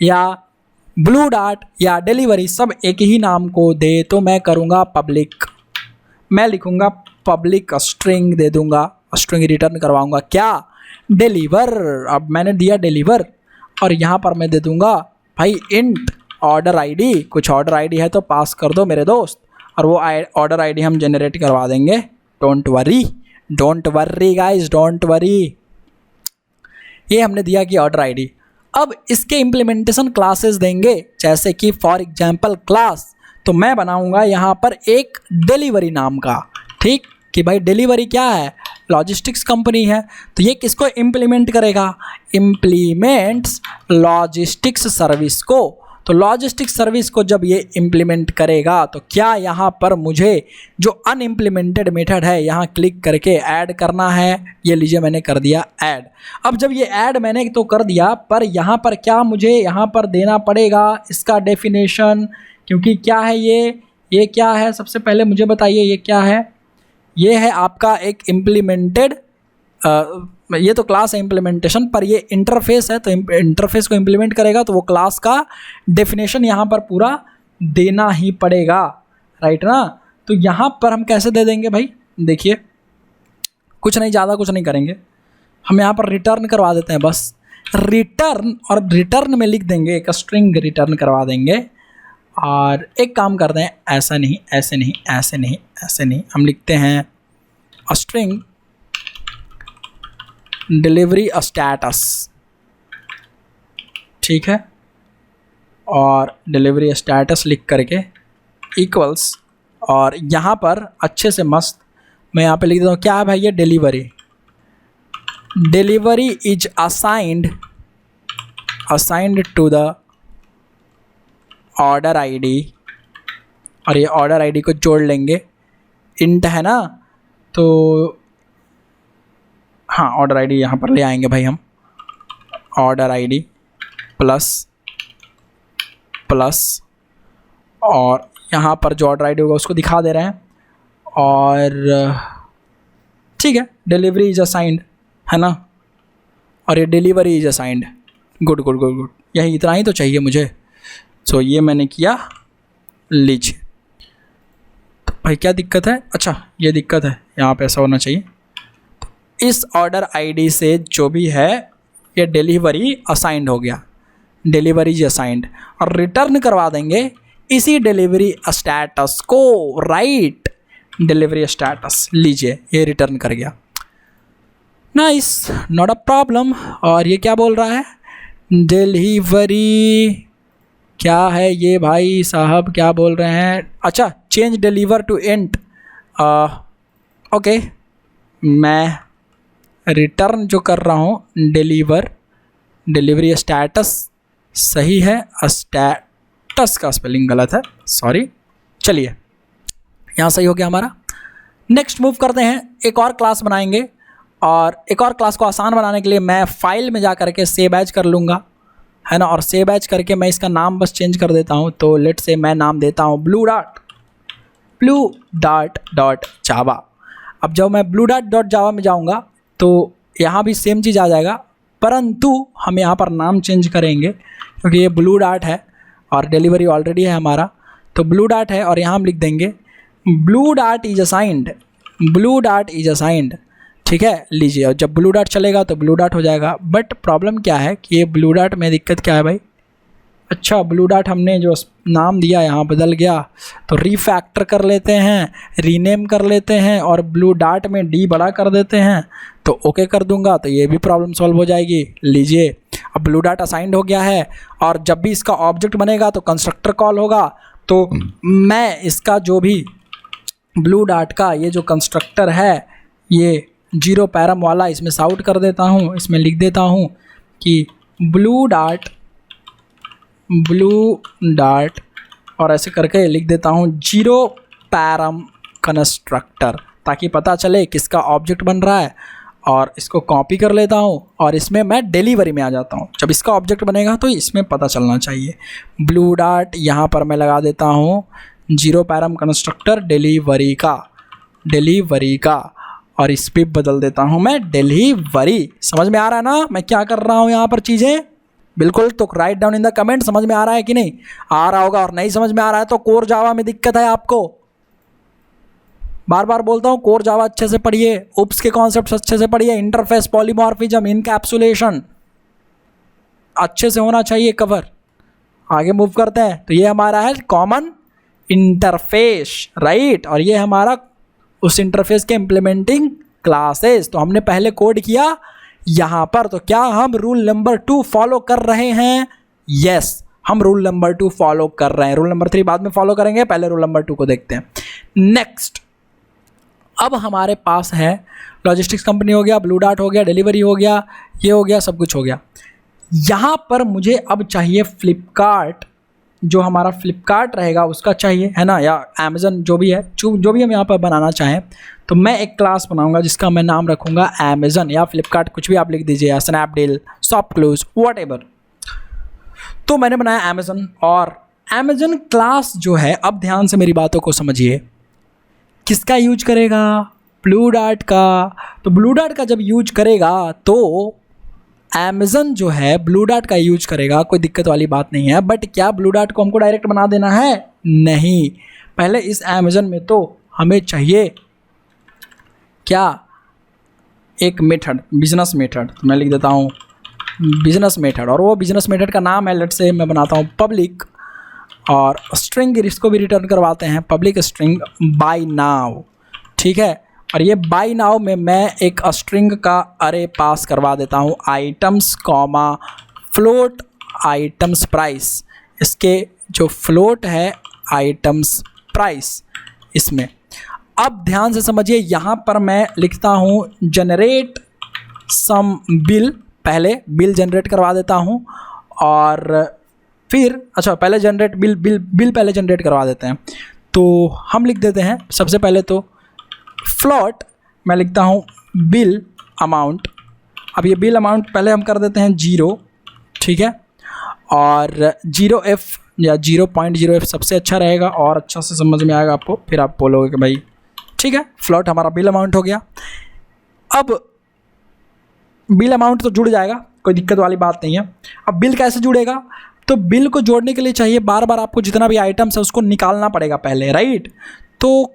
या ब्लू डार्ट या डिलीवरी सब एक ही नाम को दे, तो मैं करूँगा पब्लिक। मैं लिखूँगा पब्लिक, स्ट्रिंग दे दूँगा, स्ट्रिंग रिटर्न करवाऊँगा क्या, डिलीवर। अब मैंने दिया डिलीवर और यहाँ पर मैं दे दूँगा भाई इंट ऑर्डर आईडी। कुछ ऑर्डर आईडी है तो पास कर दो मेरे दोस्त, और वो ऑर्डर आईडी हम जनरेट करवा देंगे। Don't worry guys, don't worry. ये हमने दिया कि ऑर्डर आईडी। अब इसके इम्प्लीमेंटेशन क्लासेस देंगे, जैसे कि फॉर एग्जांपल क्लास, तो मैं बनाऊंगा यहाँ पर एक डिलीवरी नाम का, ठीक, कि भाई डिलीवरी क्या है, लॉजिस्टिक्स कंपनी है। तो ये किसको इम्प्लीमेंट करेगा, इम्प्लीमेंट्स लॉजिस्टिक्स सर्विस को। तो लॉजिस्टिक्स सर्विस को जब ये इम्प्लीमेंट करेगा तो क्या यहाँ पर मुझे जो अनइम्प्लीमेंटेड मेथड है यहाँ क्लिक करके ऐड करना है। ये लीजिए मैंने कर दिया ऐड। अब जब ये ऐड मैंने तो कर दिया, पर यहाँ पर क्या मुझे यहाँ पर देना पड़ेगा इसका डेफिनेशन, क्योंकि क्या है ये क्या है, सबसे पहले मुझे बताइए ये क्या है। ये है आपका एक इम्प्लीमेंटेड, ये तो क्लास है इम्प्लीमेंटेशन, पर ये इंटरफेस है, तो इंटरफेस को इम्प्लीमेंट करेगा तो वो क्लास का डेफिनेशन यहाँ पर पूरा देना ही पड़ेगा, राइट ना। तो यहाँ पर हम कैसे दे देंगे भाई, देखिए कुछ नहीं, ज़्यादा कुछ नहीं करेंगे, हम यहाँ पर रिटर्न करवा देते हैं बस रिटर्न, और रिटर्न में लिख देंगे एक स्ट्रिंग रिटर्न करवा देंगे। और एक काम करते हैं, ऐसा नहीं, ऐसे नहीं, ऐसे नहीं, ऐसे नहीं, हम लिखते हैं स्ट्रिंग डिलीवरी स्टेटस, ठीक है, और डिलीवरी स्टेटस लिख करके इक्वल्स, और यहाँ पर अच्छे से मस्त मैं यहाँ पे लिख देता हूँ क्या है भाई, ये delivery is assigned to the order ID, और ये ऑर्डर आईडी को जोड़ लेंगे, इंट है ना, तो हाँ ऑर्डर आईडी यहाँ पर ले आएंगे भाई हम, ऑर्डर आईडी प्लस और यहाँ पर जो ऑर्डर आईडी होगा उसको दिखा दे रहे हैं, और ठीक है, डिलीवरी इज असाइंड है ना, और ये delivery is assigned, good good good good, यही इतना ही तो चाहिए मुझे। सो ये मैंने किया, लीजिए। तो भाई क्या दिक्कत है, अच्छा ये दिक्कत है, यहाँ पे ऐसा होना चाहिए, इस ऑर्डर आईडी से जो भी है ये डिलीवरी असाइंड हो गया, डिलीवरी इज असाइंड, और रिटर्न करवा देंगे इसी डिलीवरी स्टेटस को, राइट, डिलीवरी स्टेटस, लीजिए ये रिटर्न कर गया, नाइस, नॉट अ प्रॉब्लम। और ये क्या बोल रहा है, डिलीवरी क्या है ये भाई साहब, क्या बोल रहे हैं, अच्छा change deliver to int, okay, मैं रिटर्न जो कर रहा हूँ डिलीवरी स्टेटस सही है, स्टेटस का स्पेलिंग गलत है, सॉरी, चलिए यहाँ सही हो गया हमारा। नेक्स्ट मूव करते हैं, एक और क्लास बनाएंगे, और एक और क्लास को आसान बनाने के लिए मैं फाइल में जा करके सेव एज कर लूँगा, है ना, और सेव एज करके मैं इसका नाम बस चेंज कर देता हूँ, तो लेट से मैं नाम देता हूँ ब्लू डॉट डॉट जावा। अब जब मैं ब्लू डॉट जावा में जाऊँगा तो यहाँ भी सेम चीज़ आ जाएगा, परंतु हम यहाँ पर नाम चेंज करेंगे क्योंकि ये ब्लू डॉट है और डिलीवरी ऑलरेडी है हमारा, तो ब्लू डॉट है और यहाँ हम लिख देंगे ब्लू डॉट इज असाइंड, ठीक है, लीजिए। और जब ब्लू डॉट चलेगा तो ब्लू डॉट हो जाएगा, बट प्रॉब्लम क्या है कि ये ब्लू डॉट में दिक्कत क्या है भाई, अच्छा ब्लू डॉट हमने जो नाम दिया यहाँ बदल गया, तो रीफैक्टर कर लेते हैं, रीनेम कर लेते हैं और ब्लू डॉट में डी बड़ा कर देते हैं, तो ओके कर दूंगा तो ये भी प्रॉब्लम सॉल्व हो जाएगी। लीजिए अब ब्लू डॉट असाइंड हो गया है, और जब भी इसका ऑब्जेक्ट बनेगा तो कंस्ट्रक्टर कॉल होगा, तो मैं इसका जो भी ब्लू डॉट का ये जो कंस्ट्रक्टर है ये 0 पैरम वाला इसमें साउट कर देता हूँ, इसमें लिख देता हूँ कि ब्लू डॉट और ऐसे करके लिख देता हूँ 0 पैरम कंस्ट्रक्टर, ताकि पता चले किसका ऑब्जेक्ट बन रहा है। और इसको कॉपी कर लेता हूँ और इसमें मैं डिलीवरी में आ जाता हूँ, जब इसका ऑब्जेक्ट बनेगा तो इसमें पता चलना चाहिए। ब्लू डॉट यहाँ पर मैं लगा देता हूँ 0 पैरम कंस्ट्रक्टर डिलीवरी का और इस पर बदल देता हूँ मैं डिलीवरी। समझ में आ रहा है ना मैं क्या कर रहा हूँ यहाँ पर चीज़ें, बिल्कुल। तो write down in the comment समझ में आ रहा है कि नहीं आ रहा होगा, और नहीं समझ में आ रहा है तो कोर जावा में दिक्कत है आपको। बार बार बोलता हूँ कोर जावा अच्छे से पढ़िए, उप्स के कॉन्सेप्ट्स अच्छे से पढ़िए, इंटरफेस, पॉलीमॉर्फिज्म, इनकैप्सुलेशन अच्छे से होना चाहिए कवर। आगे मूव करते हैं, तो ये हमारा है कॉमन इंटरफेस, राइट, और ये हमारा उस इंटरफेस के इम्प्लीमेंटिंग क्लासेस। तो हमने पहले कोड किया यहाँ पर, तो क्या हम रूल नंबर 2 फॉलो कर रहे हैं? यस, हम रूल नंबर 2 फॉलो कर रहे हैं। रूल नंबर 3 बाद में फॉलो करेंगे, पहले रूल नंबर 2 को देखते हैं। नेक्स्ट, अब हमारे पास है लॉजिस्टिक्स कंपनी हो गया, ब्लू डॉट हो गया, डिलीवरी हो गया, ये हो गया, सब कुछ हो गया। यहाँ पर मुझे अब चाहिए फ्लिपकार्ट, जो हमारा फ्लिपकार्ट रहेगा उसका चाहिए, है ना, या अमेज़न, जो भी है, जो भी हम यहाँ पर बनाना चाहें। तो मैं एक क्लास बनाऊंगा जिसका मैं नाम रखूंगा अमेज़न या फ्लिपकार्ट, कुछ भी आप लिख दीजिए, स्नैपडील, शॉपक्लूज, व्हाटएवर। तो मैंने बनाया अमेज़न, और अमेज़न क्लास जो है, अब ध्यान से मेरी बातों को समझिए, किसका यूज करेगा? ब्लू डॉट का। तो ब्लू डॉट का जब यूज करेगा तो अमेज़न जो है ब्लू डॉट का यूज करेगा, कोई दिक्कत वाली बात नहीं है। बट क्या ब्लू डॉट को हमको डायरेक्ट बना देना है? नहीं, पहले इस अमेज़न में तो हमें चाहिए क्या, एक मेथड, बिजनेस मेथड। तो मैं लिख देता हूँ बिजनेस मेथड, और वो बिजनेस मेथड का नाम है, लेट्स से मैं बनाता हूँ पब्लिक और स्ट्रिंग इसको भी रिटर्न करवाते हैं, पब्लिक स्ट्रिंग बाय नाउ, ठीक है। और ये बाय नाउ में मैं एक स्ट्रिंग का अरे पास करवा देता हूँ, items comma float items price, इसके जो फ्लोट है आइटम्स प्राइस इसमें। अब ध्यान से समझिए, यहाँ पर मैं लिखता हूँ जनरेट सम बिल, पहले बिल जनरेट करवा देता हूँ और फिर अच्छा पहले जनरेट बिल पहले जनरेट करवा देते हैं। तो हम लिख देते हैं सबसे पहले तो फ्लोट मैं लिखता हूँ बिल अमाउंट। अब ये बिल अमाउंट पहले हम कर देते हैं 0, ठीक है, और 0f या 0.0f सबसे अच्छा रहेगा और अच्छा से समझ में आएगा आपको, फिर आप बोलोगे कि भाई ठीक है फ्लोट हमारा बिल अमाउंट हो गया। अब बिल अमाउंट तो जुड़ जाएगा, कोई दिक्कत वाली बात नहीं है। अब बिल कैसे जुड़ेगा, तो बिल को जोड़ने के लिए चाहिए बार बार आपको जितना भी आइटम्स है उसको निकालना पड़ेगा पहले, राइट। तो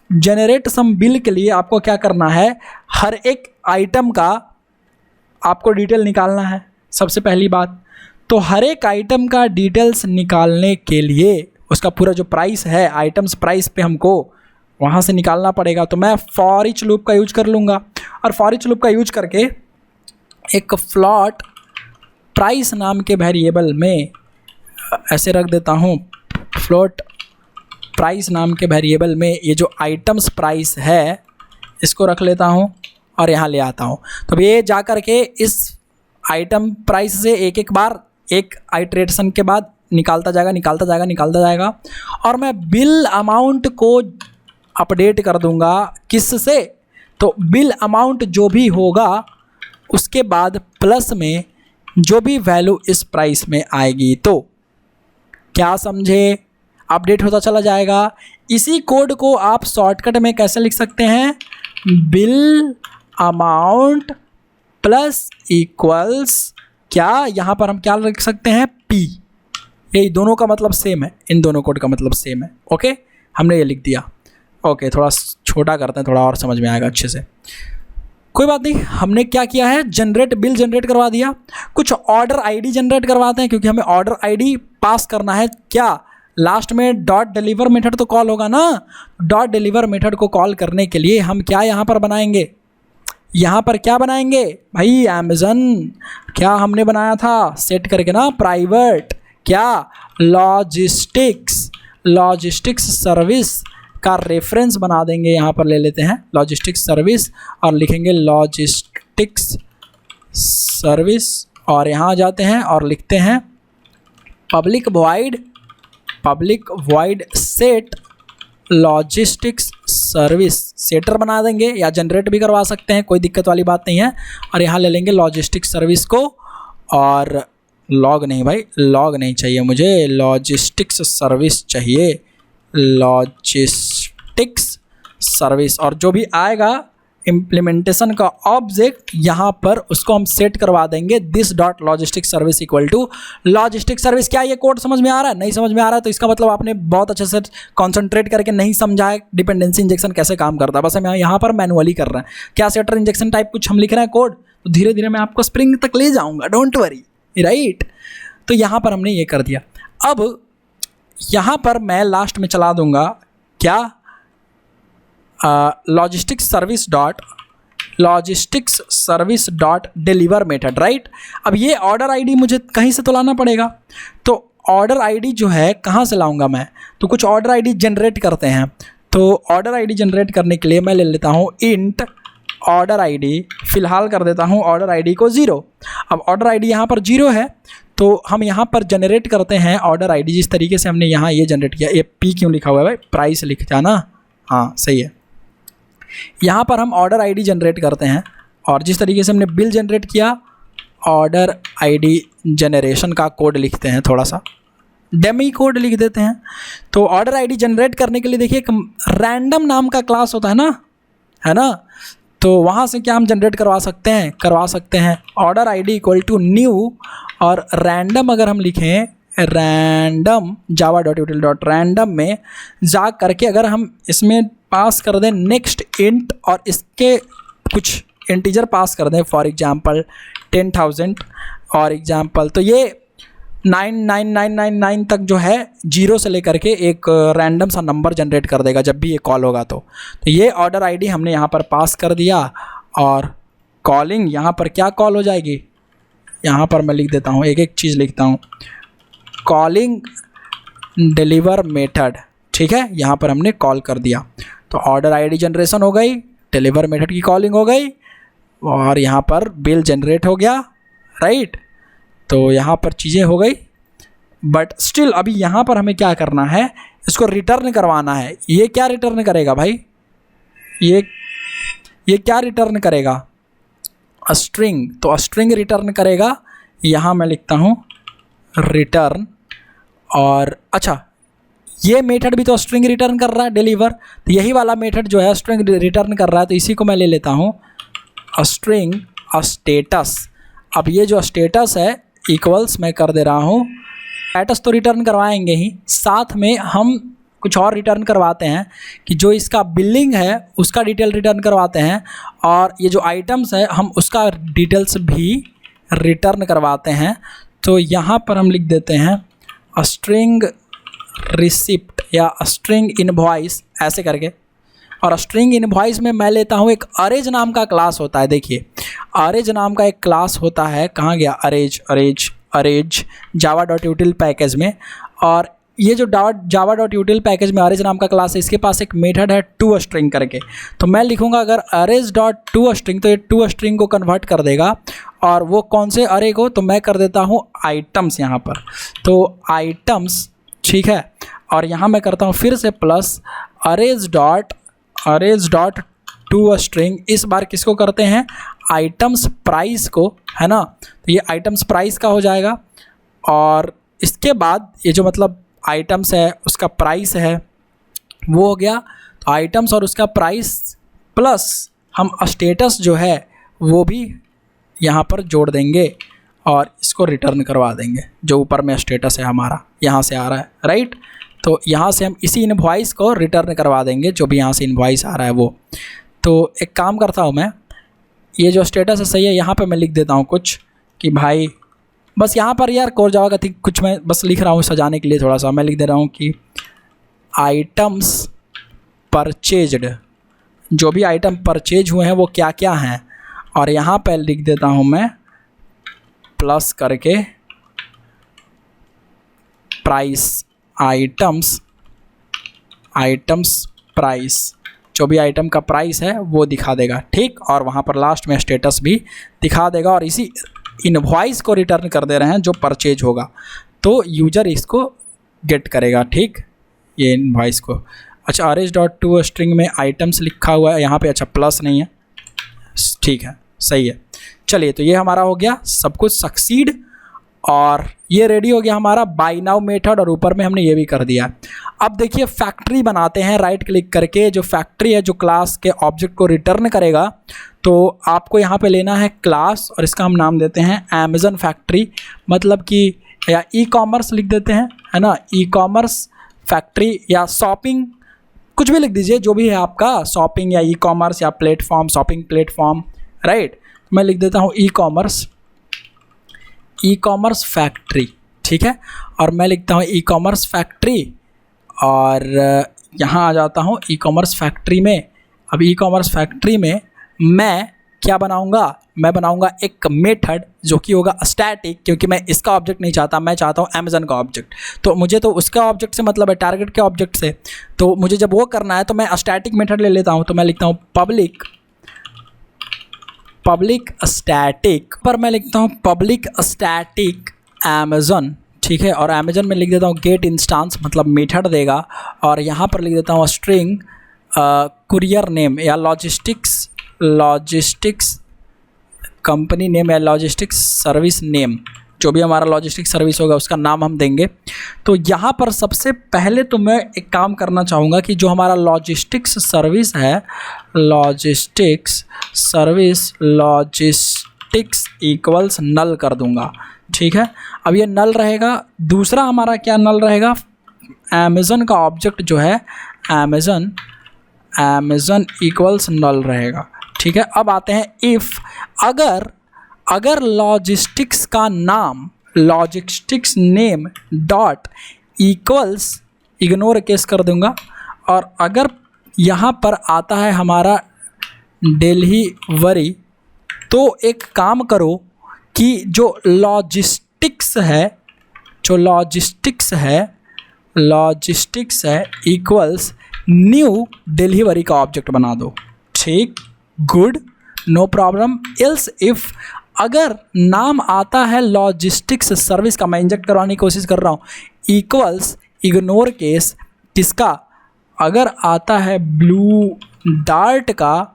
जनरेट सम बिल के लिए आपको क्या करना है, हर एक आइटम का आपको डिटेल निकालना है सबसे पहली बात। तो हर एक आइटम का डिटेल्स निकालने के लिए उसका पूरा जो प्राइस है आइटम्स प्राइस पे हमको वहाँ से निकालना पड़ेगा। तो मैं फॉर ईच लूप का यूज कर लूँगा और फॉर ईच लूप का यूज करके एक फ्लोट प्राइस नाम के वेरिएबल में ऐसे रख देता हूँ, फ्लोट प्राइस नाम के वेरिएबल में ये जो आइटम्स प्राइस है इसको रख लेता हूँ और यहाँ ले आता हूँ। तो ये जा कर के इस आइटम प्राइस से एक एक बार एक आइट्रेशन के बाद निकालता जाएगा और मैं बिल अमाउंट को अपडेट कर दूंगा किससे, तो बिल अमाउंट जो भी होगा उसके बाद प्लस में जो भी वैल्यू इस प्राइस में आएगी। तो क्या समझे, अपडेट होता चला जाएगा। इसी कोड को आप शॉर्टकट में कैसे लिख सकते हैं, बिल अमाउंट प्लस इक्वल्स क्या, यहाँ पर हम क्या लिख सकते हैं पी, ये दोनों का मतलब सेम है, इन दोनों कोड का मतलब सेम है। ओके हमने ये लिख दिया। ओके थोड़ा छोटा करते हैं, थोड़ा और समझ में आएगा अच्छे से, कोई बात नहीं। हमने क्या किया है, जनरेट बिल जनरेट करवा दिया, कुछ ऑर्डर आईडी जनरेट करवाते हैं क्योंकि हमें ऑर्डर आईडी पास करना है। क्या लास्ट में डॉट डिलीवर मेथड तो कॉल होगा ना, डॉट डिलीवर मेथड को कॉल करने के लिए हम क्या यहाँ पर बनाएंगे, यहाँ पर क्या बनाएंगे भाई, अमेज़न क्या हमने बनाया था सेट करके ना प्राइवेट, क्या लॉजिस्टिक्स सर्विस का रेफरेंस बना देंगे, यहाँ पर ले लेते हैं लॉजिस्टिक्स सर्विस और लिखेंगे लॉजिस्टिक्स सर्विस और यहाँ जाते हैं और लिखते हैं public void set logistics service, setter बना देंगे या जनरेट भी करवा सकते हैं, कोई दिक्कत वाली बात नहीं है। और यहाँ ले लेंगे लॉजिस्टिक्स सर्विस को और लॉग नहीं चाहिए मुझे, लॉजिस्टिक्स सर्विस चाहिए, लॉजिस्टिक्स सर्विस और जो भी आएगा इम्प्लीमेंटेशन का ऑब्जेक्ट यहाँ पर उसको हम सेट करवा देंगे this dot logistics service equal to logistics service. क्या ये कोड समझ में आ रहा है, नहीं समझ में आ रहा है तो इसका मतलब आपने बहुत अच्छे से कॉन्सेंट्रेट करके नहीं समझा है डिपेंडेंसी इंजेक्शन कैसे काम करता है, बस हम यहाँ पर मैनुअली कर रहे हैं। क्या सेटर इंजेक्शन टाइप कुछ हम लिख रहे हैं कोड, तो धीरे धीरे मैं आपको स्प्रिंग तक ले जाऊँगा, डोंट वरी, राइट। तो यहाँ पर हमने ये कर दिया। अब यहाँ पर मैं लास्ट में चला दूँगा क्या, logistics service dot deliver method, right. अब ये ऑर्डर आईडी मुझे कहीं से तो लाना पड़ेगा, तो ऑर्डर आईडी जो है कहाँ से लाऊंगा मैं, तो कुछ ऑर्डर आईडी जनरेट करते हैं। तो ऑर्डर आईडी जनरेट करने के लिए मैं ले लेता हूँ इंट ऑर्डर आईडी, फ़िलहाल कर देता हूँ ऑर्डर आईडी को 0। अब ऑर्डर आईडी यहाँ पर 0 है तो हम यहाँ पर जनरेट करते हैं ऑर्डर आईडी जिस तरीके से हमने यहाँ ये जनरेट किया। ये पी क्यों लिखा हुआ है भाई, प्राइस लिख जाना, हाँ सही है। यहाँ पर हम ऑर्डर आईडी जनरेट करते हैं और जिस तरीके से हमने बिल जनरेट किया ऑर्डर आईडी जनरेशन का कोड लिखते हैं, थोड़ा सा डेमी कोड लिख देते हैं। तो ऑर्डर आईडी जनरेट करने के लिए देखिए एक रैंडम नाम का क्लास होता है ना, तो वहाँ से क्या हम जनरेट करवा सकते हैं order ID equal to new और रैंडम अगर हम लिखें रैंडम java.util.random में जा करके अगर हम इसमें पास कर दें नेक्स्ट इंट और इसके कुछ इंटीजर पास कर दें, फॉर एग्जांपल 10,000 और एग्जांपल, तो ये 99999 तक जो है जीरो से लेकर के एक रैंडम सा नंबर जनरेट कर देगा जब भी ये कॉल होगा। तो ये ऑर्डर आईडी हमने यहाँ पर पास कर दिया और कॉलिंग यहाँ पर क्या कॉल हो जाएगी, यहाँ पर मैं लिख देता हूँ, एक एक चीज़ लिखता हूँ, कॉलिंग डिलीवर मेथड, ठीक है। यहाँ पर हमने कॉल कर दिया तो ऑर्डर आईडी जनरेशन हो गई, डिलीवर मेथड की कॉलिंग हो गई और यहाँ पर बिल जनरेट हो गया, राइट। तो यहाँ पर चीज़ें हो गई, बट स्टिल अभी यहाँ पर हमें क्या करना है, इसको रिटर्न करवाना है। ये क्या रिटर्न करेगा भाई, ये क्या रिटर्न करेगा, स्ट्रिंग। तो स्ट्रिंग रिटर्न करेगा, यहाँ मैं लिखता हूँ रिटर्न। और अच्छा, ये मेथड भी तो स्ट्रिंग रिटर्न कर रहा है, डिलीवर। तो यही वाला मेथड जो है स्ट्रिंग रिटर्न कर रहा है, तो इसी को मैं ले लेता हूँ स्ट्रिंग स्टेटस। अब ये जो स्टेटस है इक्वल्स मैं कर दे रहा हूँ, स्टेटस तो रिटर्न करवाएंगे ही, साथ में हम कुछ और रिटर्न करवाते हैं कि जो इसका बिलिंग है उसका डिटेल रिटर्न करवाते हैं, और ये जो आइटम्स है हम उसका डिटेल्स भी रिटर्न करवाते हैं। तो यहाँ पर हम लिख देते हैं स्ट्रिंग रिसिप्ट या स्ट्रिंग इनवॉइस ऐसे करके। और स्ट्रिंग इनवॉइस में मैं लेता हूँ एक अरेज नाम का क्लास होता है। देखिए अरेज नाम का एक क्लास होता है, कहाँ गया अरेज java.util पैकेज में। और ये जो java.util पैकेज में अरेज नाम का क्लास है, इसके पास एक मेथड है toString करके। तो मैं लिखूँगा अगर arrays.toString, तो ये toString को कन्वर्ट कर देगा। और वो कौन से अरे को, तो मैं कर देता हूँ आइटम्स यहाँ पर, तो आइटम्स, ठीक है। और यहाँ मैं करता हूँ फिर से प्लस arrays.toString। इस बार किसको करते हैं, आइटम्स प्राइस को, है ना। तो ये आइटम्स प्राइस का हो जाएगा। और इसके बाद ये जो मतलब आइटम्स है उसका प्राइस है वो हो गया। तो आइटम्स और उसका प्राइस प्लस हम स्टेटस जो है वो भी यहाँ पर जोड़ देंगे और इसको रिटर्न करवा देंगे। जो ऊपर में स्टेटस है हमारा यहाँ से आ रहा है, राइट। तो यहाँ से हम इसी इनवॉइस को रिटर्न करवा देंगे, जो भी यहाँ से इनवॉइस आ रहा है वो। तो एक काम करता हूँ मैं, ये जो स्टेटस है सही है, यहाँ पे मैं लिख देता हूँ कुछ कि भाई, बस यहाँ पर यार कोर जावा का कुछ मैं बस लिख रहा हूँ सजाने के लिए, थोड़ा सा मैं लिख दे रहा हूँ कि आइटम्स परचेज्ड, जो भी आइटम परचेज हुए हैं वो क्या क्या हैं। और यहाँ पे लिख देता हूँ मैं प्लस करके प्राइस, आइटम्स प्राइस, जो भी आइटम का प्राइस है वो दिखा देगा, ठीक। और वहाँ पर लास्ट में स्टेटस भी दिखा देगा। और इसी इनवॉइस को रिटर्न कर दे रहे हैं जो परचेज होगा, तो यूजर इसको गेट करेगा, ठीक, ये इनवॉइस को। अच्छा, arrays.toString में आइटम्स लिखा हुआ है यहाँ पे, अच्छा प्लस नहीं है, ठीक है, सही है। चलिए, तो ये हमारा हो गया सब कुछ सक्सीड, और ये रेडी हो गया हमारा बाय नाउ मेथड, और ऊपर में हमने ये भी कर दिया। अब देखिए फैक्ट्री बनाते हैं, राइट क्लिक करके। जो फैक्ट्री है जो क्लास के ऑब्जेक्ट को रिटर्न करेगा, तो आपको यहाँ पे लेना है क्लास, और इसका हम नाम देते हैं अमेज़न फैक्ट्री, मतलब कि या ई कॉमर्स लिख देते हैं, है ना, ई कॉमर्स फैक्ट्री या शॉपिंग, कुछ भी लिख दीजिए जो भी है आपका, शॉपिंग या ई कॉमर्स या प्लेटफॉर्म, शॉपिंग प्लेटफॉर्म, राइट। मैं लिख देता हूँ ई कॉमर्स फैक्ट्री, ठीक है। और मैं लिखता हूँ ई कॉमर्स फैक्ट्री, और यहाँ आ जाता हूँ ई कॉमर्स फैक्ट्री में। अब ई कॉमर्स फैक्ट्री में मैं क्या बनाऊँगा, मैं बनाऊँगा एक मेथड जो कि होगा स्टैटिक, क्योंकि मैं इसका ऑब्जेक्ट नहीं चाहता, मैं चाहता हूँ अमेज़न का ऑब्जेक्ट। तो मुझे तो उसका ऑब्जेक्ट से मतलब है, टारगेट के ऑब्जेक्ट से। तो मुझे जब वो करना है तो मैं स्टैटिक मेथड ले लेता हूँ। तो मैं लिखता हूँ पब्लिक स्टैटिक, पर मैं लिखता हूँ पब्लिक स्टैटिक अमेज़न, ठीक है। और अमेज़न में लिख देता हूँ गेट इंस्टांस, मतलब मेथड देगा। और यहाँ पर लिख देता हूँ स्ट्रिंग कुरियर नेम या लॉजिस्टिक्स कंपनी नेम या लॉजिस्टिक्स सर्विस नेम, जो भी हमारा लॉजिस्टिक्स सर्विस होगा उसका नाम हम देंगे। तो यहाँ पर सबसे पहले तो मैं एक काम करना चाहूँगा कि जो हमारा लॉजिस्टिक्स सर्विस है, लॉजिस्टिक्स इक्वल्स नल कर दूँगा, ठीक है। अब ये नल रहेगा। दूसरा हमारा क्या नल रहेगा, अमेज़न का ऑब्जेक्ट जो है अमेज़न इक्वल्स नल रहेगा, ठीक है। अब आते हैं इफ़, अगर logistics logistics name dot equals, ignore case कर दूंगा, और अगर यहाँ पर आता है हमारा डिलीवरी, तो एक काम करो कि जो लॉजिस्टिक्स है इक्वल्स न्यू डिलीवरी का ऑब्जेक्ट बना दो। ठीक, good, no problem. Else if, अगर नाम आता है लॉजिस्टिक्स सर्विस का, मैं इंजेक्ट करवाने की कोशिश कर रहा हूँ, इक्वल्स इग्नोर केस किसका, अगर आता है ब्लू डार्ट का,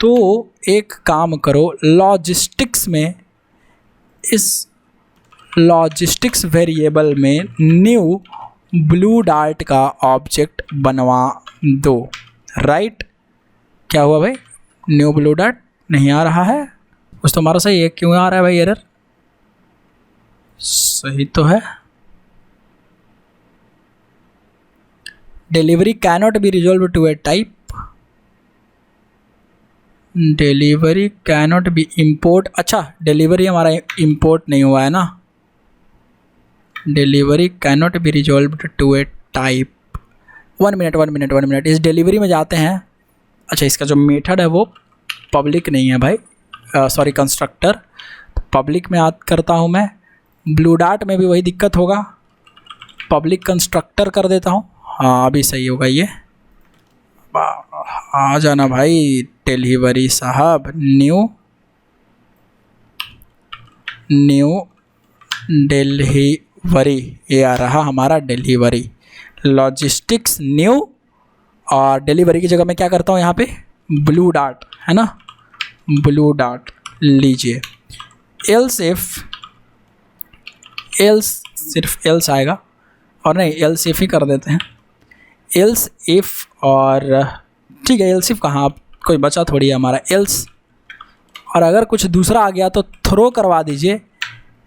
तो एक काम करो, लॉजिस्टिक्स में, इस लॉजिस्टिक्स वेरिएबल में न्यू ब्लू डार्ट का ऑब्जेक्ट बनवा दो। राइट, क्या हुआ भाई, न्यू ब्लू डार्ट नहीं आ रहा है, कुछ तो हमारा सही है, क्यों आ रहा है भाई एरर, सही तो है। Delivery cannot be resolve to a type, delivery cannot be import, अच्छा डिलीवरी हमारा इम्पोर्ट नहीं हुआ है ना, delivery cannot be resolve to a type. 1 minute, इस डिलीवरी में जाते हैं। अच्छा, इसका जो मेथड है वो पब्लिक नहीं है भाई, सॉरी कंस्ट्रक्टर, पब्लिक में याद करता हूँ मैं, ब्लू डार्ट में भी वही दिक्कत होगा, पब्लिक कंस्ट्रक्टर कर देता हूँ। हाँ अभी सही होगा ये, आ जाना भाई डिलीवरी साहब, न्यू डिलीवरी, ये आ रहा हमारा डिलीवरी, लॉजिस्टिक्स न्यू, और डिलीवरी की जगह मैं क्या करता हूँ यहाँ पे ब्लू डार्ट, है ना, ब्लू डार्ट लीजिए। एल्स इफ, एल्स सिर्फ एल्स आएगा, और नहीं एल्स इफ ही कर देते हैं, एल्स इफ, और ठीक है एल्स इफ कहाँ, अब कोई बचा थोड़ी है हमारा एल्स, और अगर कुछ दूसरा आ गया तो थ्रो करवा दीजिए,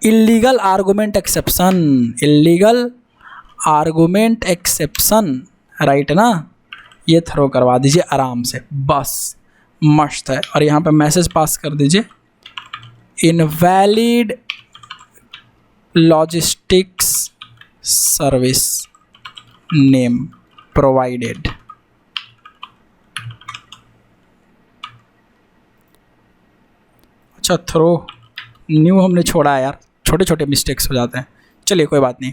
illegal argument exception, illegal argument exception, right ना, ये थ्रो करवा दीजिए आराम से, बस मस्त है। और यहाँ पे मैसेज पास कर दीजिए, invalid logistics service name provided. अच्छा, थ्रो न्यू हमने छोड़ा है यार, छोटे छोटे मिस्टेक्स हो जाते हैं, चलिए कोई बात नहीं,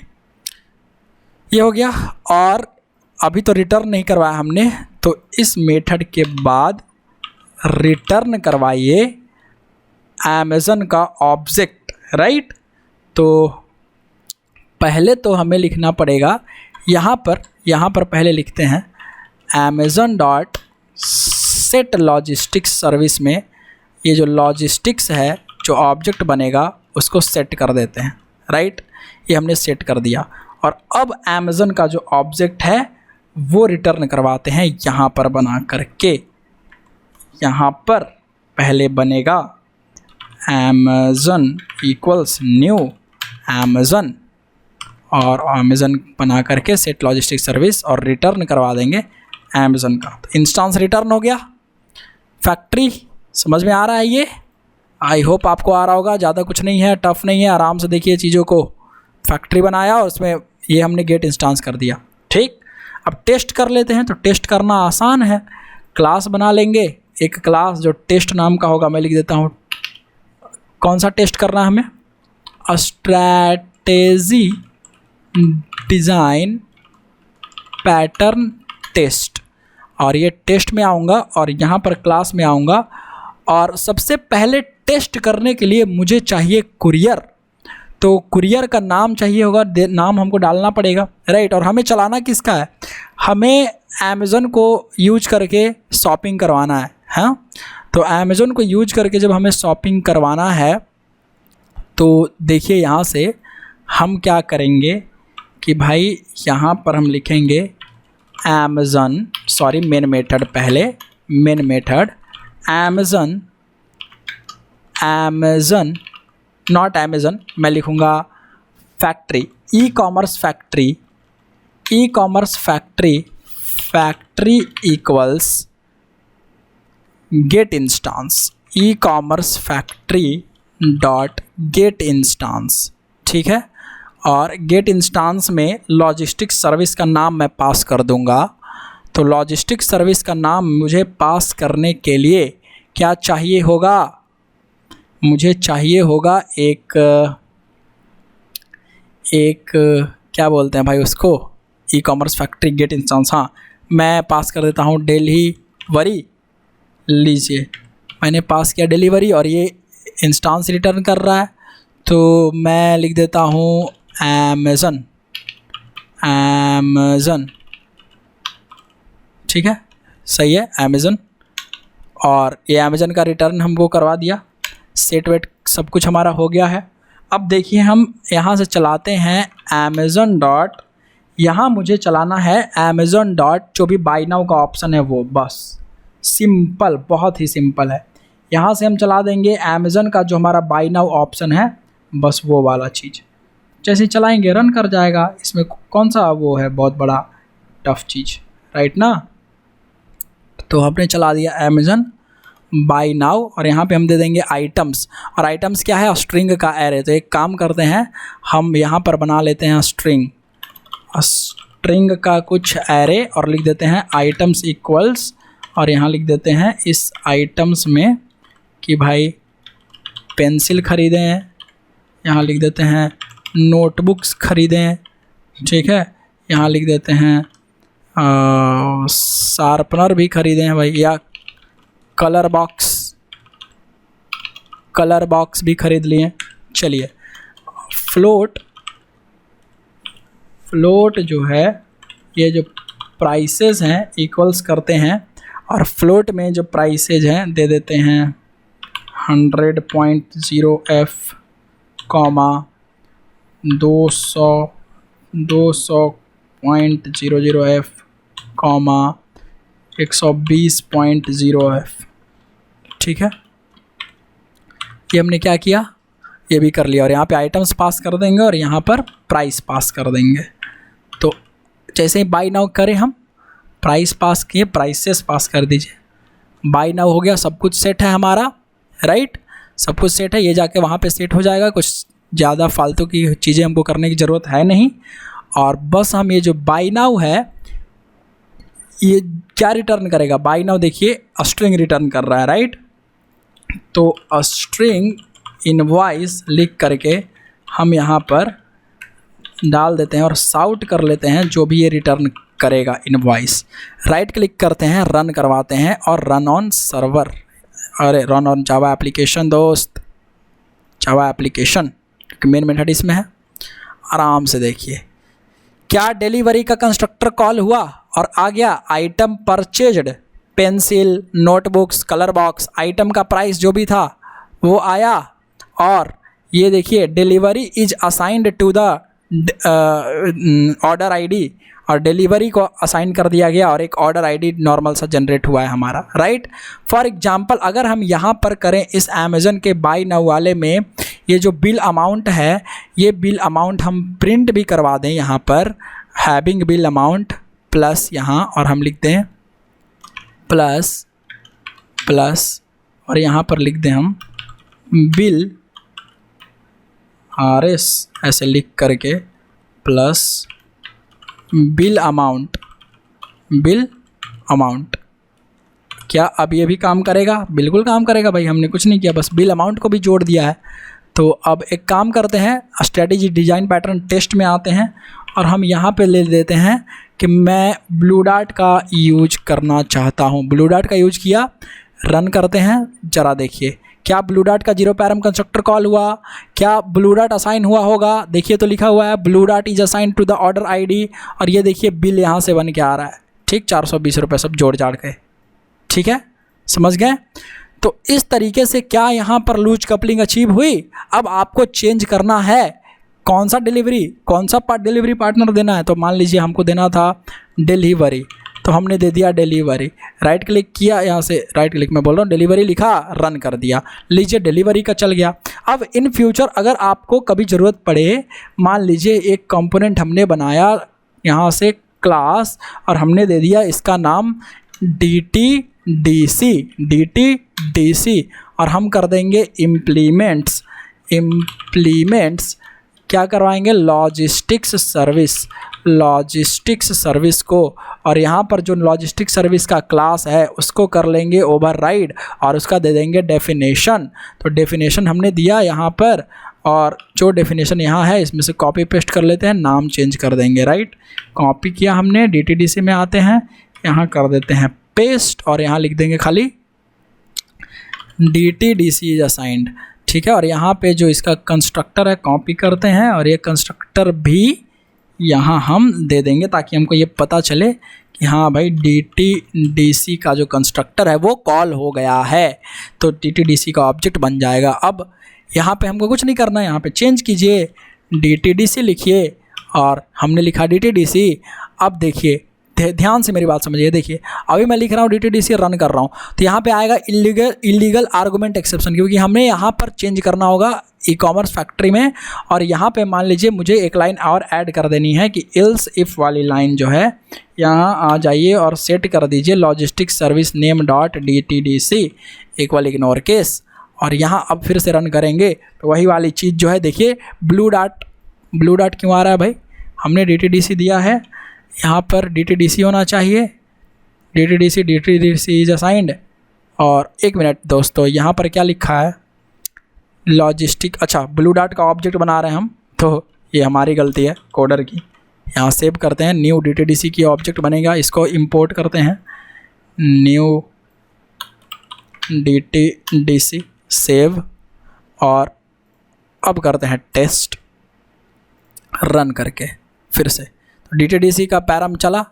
ये हो गया। और अभी तो रिटर्न नहीं करवाया हमने, तो इस मेथड के बाद रिटर्न करवाइए अमेज़न का ऑब्जेक्ट, राइट। तो पहले तो हमें लिखना पड़ेगा, यहाँ पर पहले लिखते हैं Amazon dot set logistics service में ये जो लॉजिस्टिक्स है जो ऑब्जेक्ट बनेगा उसको सेट कर देते हैं, राइट। ये हमने सेट कर दिया, और अब अमेज़न का जो ऑब्जेक्ट है वो रिटर्न करवाते हैं यहाँ पर बना करके। यहाँ पर पहले बनेगा अमेज़न इक्वल्स न्यू अमेज़न, और अमेज़न बना करके सेट लॉजिस्टिक्स सर्विस, और रिटर्न करवा देंगे अमेज़न का। तो इंस्टेंस रिटर्न हो गया। फैक्ट्री समझ में आ रहा है ये, आई होप आपको आ रहा होगा, ज़्यादा कुछ नहीं है, टफ नहीं है, आराम से देखिए चीज़ों को। फैक्ट्री बनाया और उसमें ये हमने गेट इंस्टेंस कर दिया, ठीक। अब टेस्ट कर लेते हैं, तो टेस्ट करना आसान है, क्लास बना लेंगे, एक क्लास जो टेस्ट नाम का होगा, मैं लिख देता हूँ। कौन सा टेस्ट करना है हमें, स्ट्रैटेजी डिज़ाइन पैटर्न टेस्ट, और ये टेस्ट में आऊँगा और यहाँ पर क्लास में आऊँगा, और सबसे पहले टेस्ट करने के लिए मुझे चाहिए कुरियर, तो कुरियर का नाम चाहिए होगा, नाम हमको डालना पड़ेगा, राइट। और हमें चलाना किसका है, हमें अमेज़न को यूज करके शॉपिंग करवाना है, हाँ। तो अमेज़न को यूज करके जब हमें शॉपिंग करवाना है, तो देखिए यहाँ से हम क्या करेंगे कि भाई यहाँ पर हम लिखेंगे अमेज़न, सॉरी मेन मेथड, पहले main method Amazon, Amazon not Amazon, मैं लिखूँगा factory, e commerce factory, e commerce factory, factory equals get instance, e commerce factory dot get instance, ठीक है। और गेट इंस्टांस में लॉजिस्टिक्स सर्विस का नाम मैं पास कर दूंगा। तो लॉजिस्टिक्स सर्विस का नाम मुझे पास करने के लिए क्या चाहिए होगा, मुझे चाहिए होगा एक क्या बोलते हैं भाई उसको, e commerce factory get instance. हाँ, मैं पास कर देता हूँ डिलीवरी। लीजिए, मैंने पास किया डिलीवरी और ये इंस्टांस रिटर्न कर रहा है। तो मैं लिख देता हूँ अमेज़न, ठीक है, सही है, अमेज़न। और ये अमेज़न का रिटर्न हमको करवा दिया। सेट वेट सब कुछ हमारा हो गया है। अब देखिए, हम यहाँ से चलाते हैं अमेज़न डॉट, यहाँ मुझे चलाना है अमेज़न डॉट जो भी बाय नाउ का ऑप्शन है वो, बस सिंपल, बहुत ही सिंपल है। यहाँ से हम चला देंगे अमेज़न का जो हमारा बाय नाउ ऑप्शन है, बस वो वाला चीज़। जैसे चलाएंगे रन कर जाएगा। इसमें कौन सा वो है बहुत बड़ा टफ चीज़, राइट ना। तो हमने चला दिया अमेज़न बाय नाउ और यहाँ पे हम दे देंगे आइटम्स। और आइटम्स क्या है, स्ट्रिंग का एरे। तो एक काम करते हैं, हम यहाँ पर बना लेते हैं स्ट्रिंग का कुछ एरे और लिख देते हैं आइटम्स इक्वल्स, और यहाँ लिख देते हैं इस आइटम्स में कि भाई पेंसिल ख़रीदे हैं, यहाँ लिख देते हैं नोटबुक्स ख़रीदे हैं, ठीक है, यहाँ लिख देते हैं शार्पनर भी ख़रीदे हैं भाई, या कलर बॉक्स भी ख़रीद लिए। चलिए, फ्लोट जो है, ये जो प्राइसेस हैं इक्वल्स करते हैं और फ्लोट में जो प्राइसेज हैं दे देते हैं 100.0f, 200.00f, 120.0f, ठीक है। ये हमने क्या किया, ये भी कर लिया। और यहाँ पे आइटम्स पास कर देंगे और यहाँ पर प्राइस पास कर देंगे। तो जैसे ही बाय नाउ करें हम, प्राइस पास किए, प्राइसेस पास कर दीजिए। बाय नाउ हो गया, सब कुछ सेट है हमारा, राइट, सब कुछ सेट है। ये जाके वहाँ पे सेट हो जाएगा, कुछ ज़्यादा फालतू की चीज़ें हमको करने की ज़रूरत है नहीं। और बस हम ये जो बाय नाउ है, ये क्या रिटर्न करेगा, बाय नाउ देखिए स्ट्रिंग रिटर्न कर रहा है, राइट। तो स्ट्रिंग इनवॉइस लिख करके हम यहाँ पर डाल देते हैं और साउट कर लेते हैं जो भी ये रिटर्न करेगा इनवॉइस। राइट क्लिक करते हैं, रन करवाते हैं और रन ऑन सर्वर, अरे रन ऑन जावा एप्लीकेशन दोस्त, जावा एप्लीकेशन, क्योंकि मेन मेथड इसमें है। आराम से देखिए, क्या डिलीवरी का कंस्ट्रक्टर कॉल हुआ और आ गया item purchased, pencil, notebooks, colour box, item का प्राइस जो भी था वो आया। और ये देखिए delivery is assigned to the order ID, और डिलीवरी को असाइन कर दिया गया और एक ऑर्डर आईडी नॉर्मल सा जनरेट हुआ है हमारा, राइट। फॉर एग्जांपल अगर हम यहाँ पर करें इस अमेज़न के बाय नाउ वाले में, ये जो बिल अमाउंट है, ये बिल अमाउंट हम प्रिंट भी करवा दें यहाँ पर, हैविंग बिल अमाउंट प्लस यहाँ, और हम लिखते हैं प्लस और यहाँ पर लिख दें हम बिल RS, ऐसे लिख करके प्लस बिल अमाउंट। क्या अब ये भी काम करेगा? बिल्कुल काम करेगा भाई, हमने कुछ नहीं किया, बस बिल अमाउंट को भी जोड़ दिया है। तो अब एक काम करते हैं, स्ट्रेटेजी डिज़ाइन पैटर्न टेस्ट में आते हैं और हम यहाँ पे ले लेते हैं कि मैं ब्लू डॉट का यूज करना चाहता हूँ। ब्लू डॉट का यूज किया, रन करते हैं, ज़रा देखिए क्या ब्लू डॉट का 0 पैरम कंस्ट्रक्टर कॉल हुआ, क्या ब्लू डॉट असाइन हुआ होगा। देखिए तो लिखा हुआ है blue dot is assign to the order ID, और ये देखिए बिल यहाँ से बन के आ रहा है, ठीक, 420 रुपये सब जोड़ जाड़ के, ठीक है, समझ गए। तो इस तरीके से क्या यहाँ पर लूज कपलिंग अचीव हुई। अब आपको चेंज करना है कौन सा डिलीवरी पार्टनर देना है। तो मान लीजिए हमको देना था डिलीवरी, तो हमने दे दिया डिलीवरी। राइट क्लिक किया, यहाँ से राइट क्लिक में बोल रहा हूँ, डिलीवरी लिखा, रन कर दिया, लीजिए डिलीवरी का चल गया। अब इन फ्यूचर अगर आपको कभी ज़रूरत पड़े, मान लीजिए एक कंपोनेंट हमने बनाया यहाँ से क्लास, और हमने दे दिया इसका नाम DTDC, और हम कर देंगे इम्प्लीमेंट्स क्या करवाएंगे, लॉजिस्टिक्स सर्विस को, और यहाँ पर जो लॉजिस्टिक्स सर्विस का क्लास है उसको कर लेंगे ओवरराइड और उसका दे देंगे डेफिनेशन। तो डेफिनेशन हमने दिया यहाँ पर, और जो डेफिनेशन यहाँ है इसमें से कॉपी पेस्ट कर लेते हैं, नाम चेंज कर देंगे, राइट। कॉपी किया हमने, DTDC में आते हैं, यहाँ कर देते हैं पेस्ट और यहाँ लिख देंगे खाली DTDC इज असाइंड, ठीक है। और यहाँ पे जो इसका कंस्ट्रक्टर है कॉपी करते हैं और ये कंस्ट्रक्टर भी यहाँ हम दे देंगे ताकि हमको ये पता चले कि हाँ भाई DTDC का जो कंस्ट्रक्टर है वो कॉल हो गया है, तो DTDC का ऑब्जेक्ट बन जाएगा। अब यहाँ पे हमको कुछ नहीं करना है, यहाँ पे चेंज कीजिए, DTDC लिखिए और हमने लिखा DTDC। अब देखिए ध्यान से मेरी बात समझिए, देखिए अभी मैं लिख रहा हूँ DTDC रन कर रहा हूँ, तो यहाँ पे आएगा इलीगल आर्गुमेंट एक्सेप्शन, क्योंकि हमें यहाँ पर चेंज करना होगा ई-कॉमर्स फैक्ट्री में। और यहाँ पे मान लीजिए मुझे एक लाइन और ऐड कर देनी है कि एल्स इफ़ वाली लाइन जो है यहाँ आ जाइए और सेट कर दीजिए logistics service name dot DTDC equal ignore case, और यहाँ अब फिर से रन करेंगे तो वही वाली चीज़ जो है, देखिए ब्लू डॉट क्यों आ रहा है भाई, हमने DTDC दिया है, यहाँ पर DTDC होना चाहिए, DTDC इज असाइंड। और एक मिनट दोस्तों, यहाँ पर क्या लिखा है, लॉजिस्टिक, अच्छा ब्लू डॉट का ऑब्जेक्ट बना रहे हैं हम, तो ये हमारी गलती है कोडर की। यहाँ सेव करते हैं, न्यू DTDC की ऑब्जेक्ट बनेगा, इसको इंपोर्ट करते हैं, न्यू DTDC सेव, और अब करते हैं टेस्ट रन करके फिर से। तो DTDC का पैरम चला,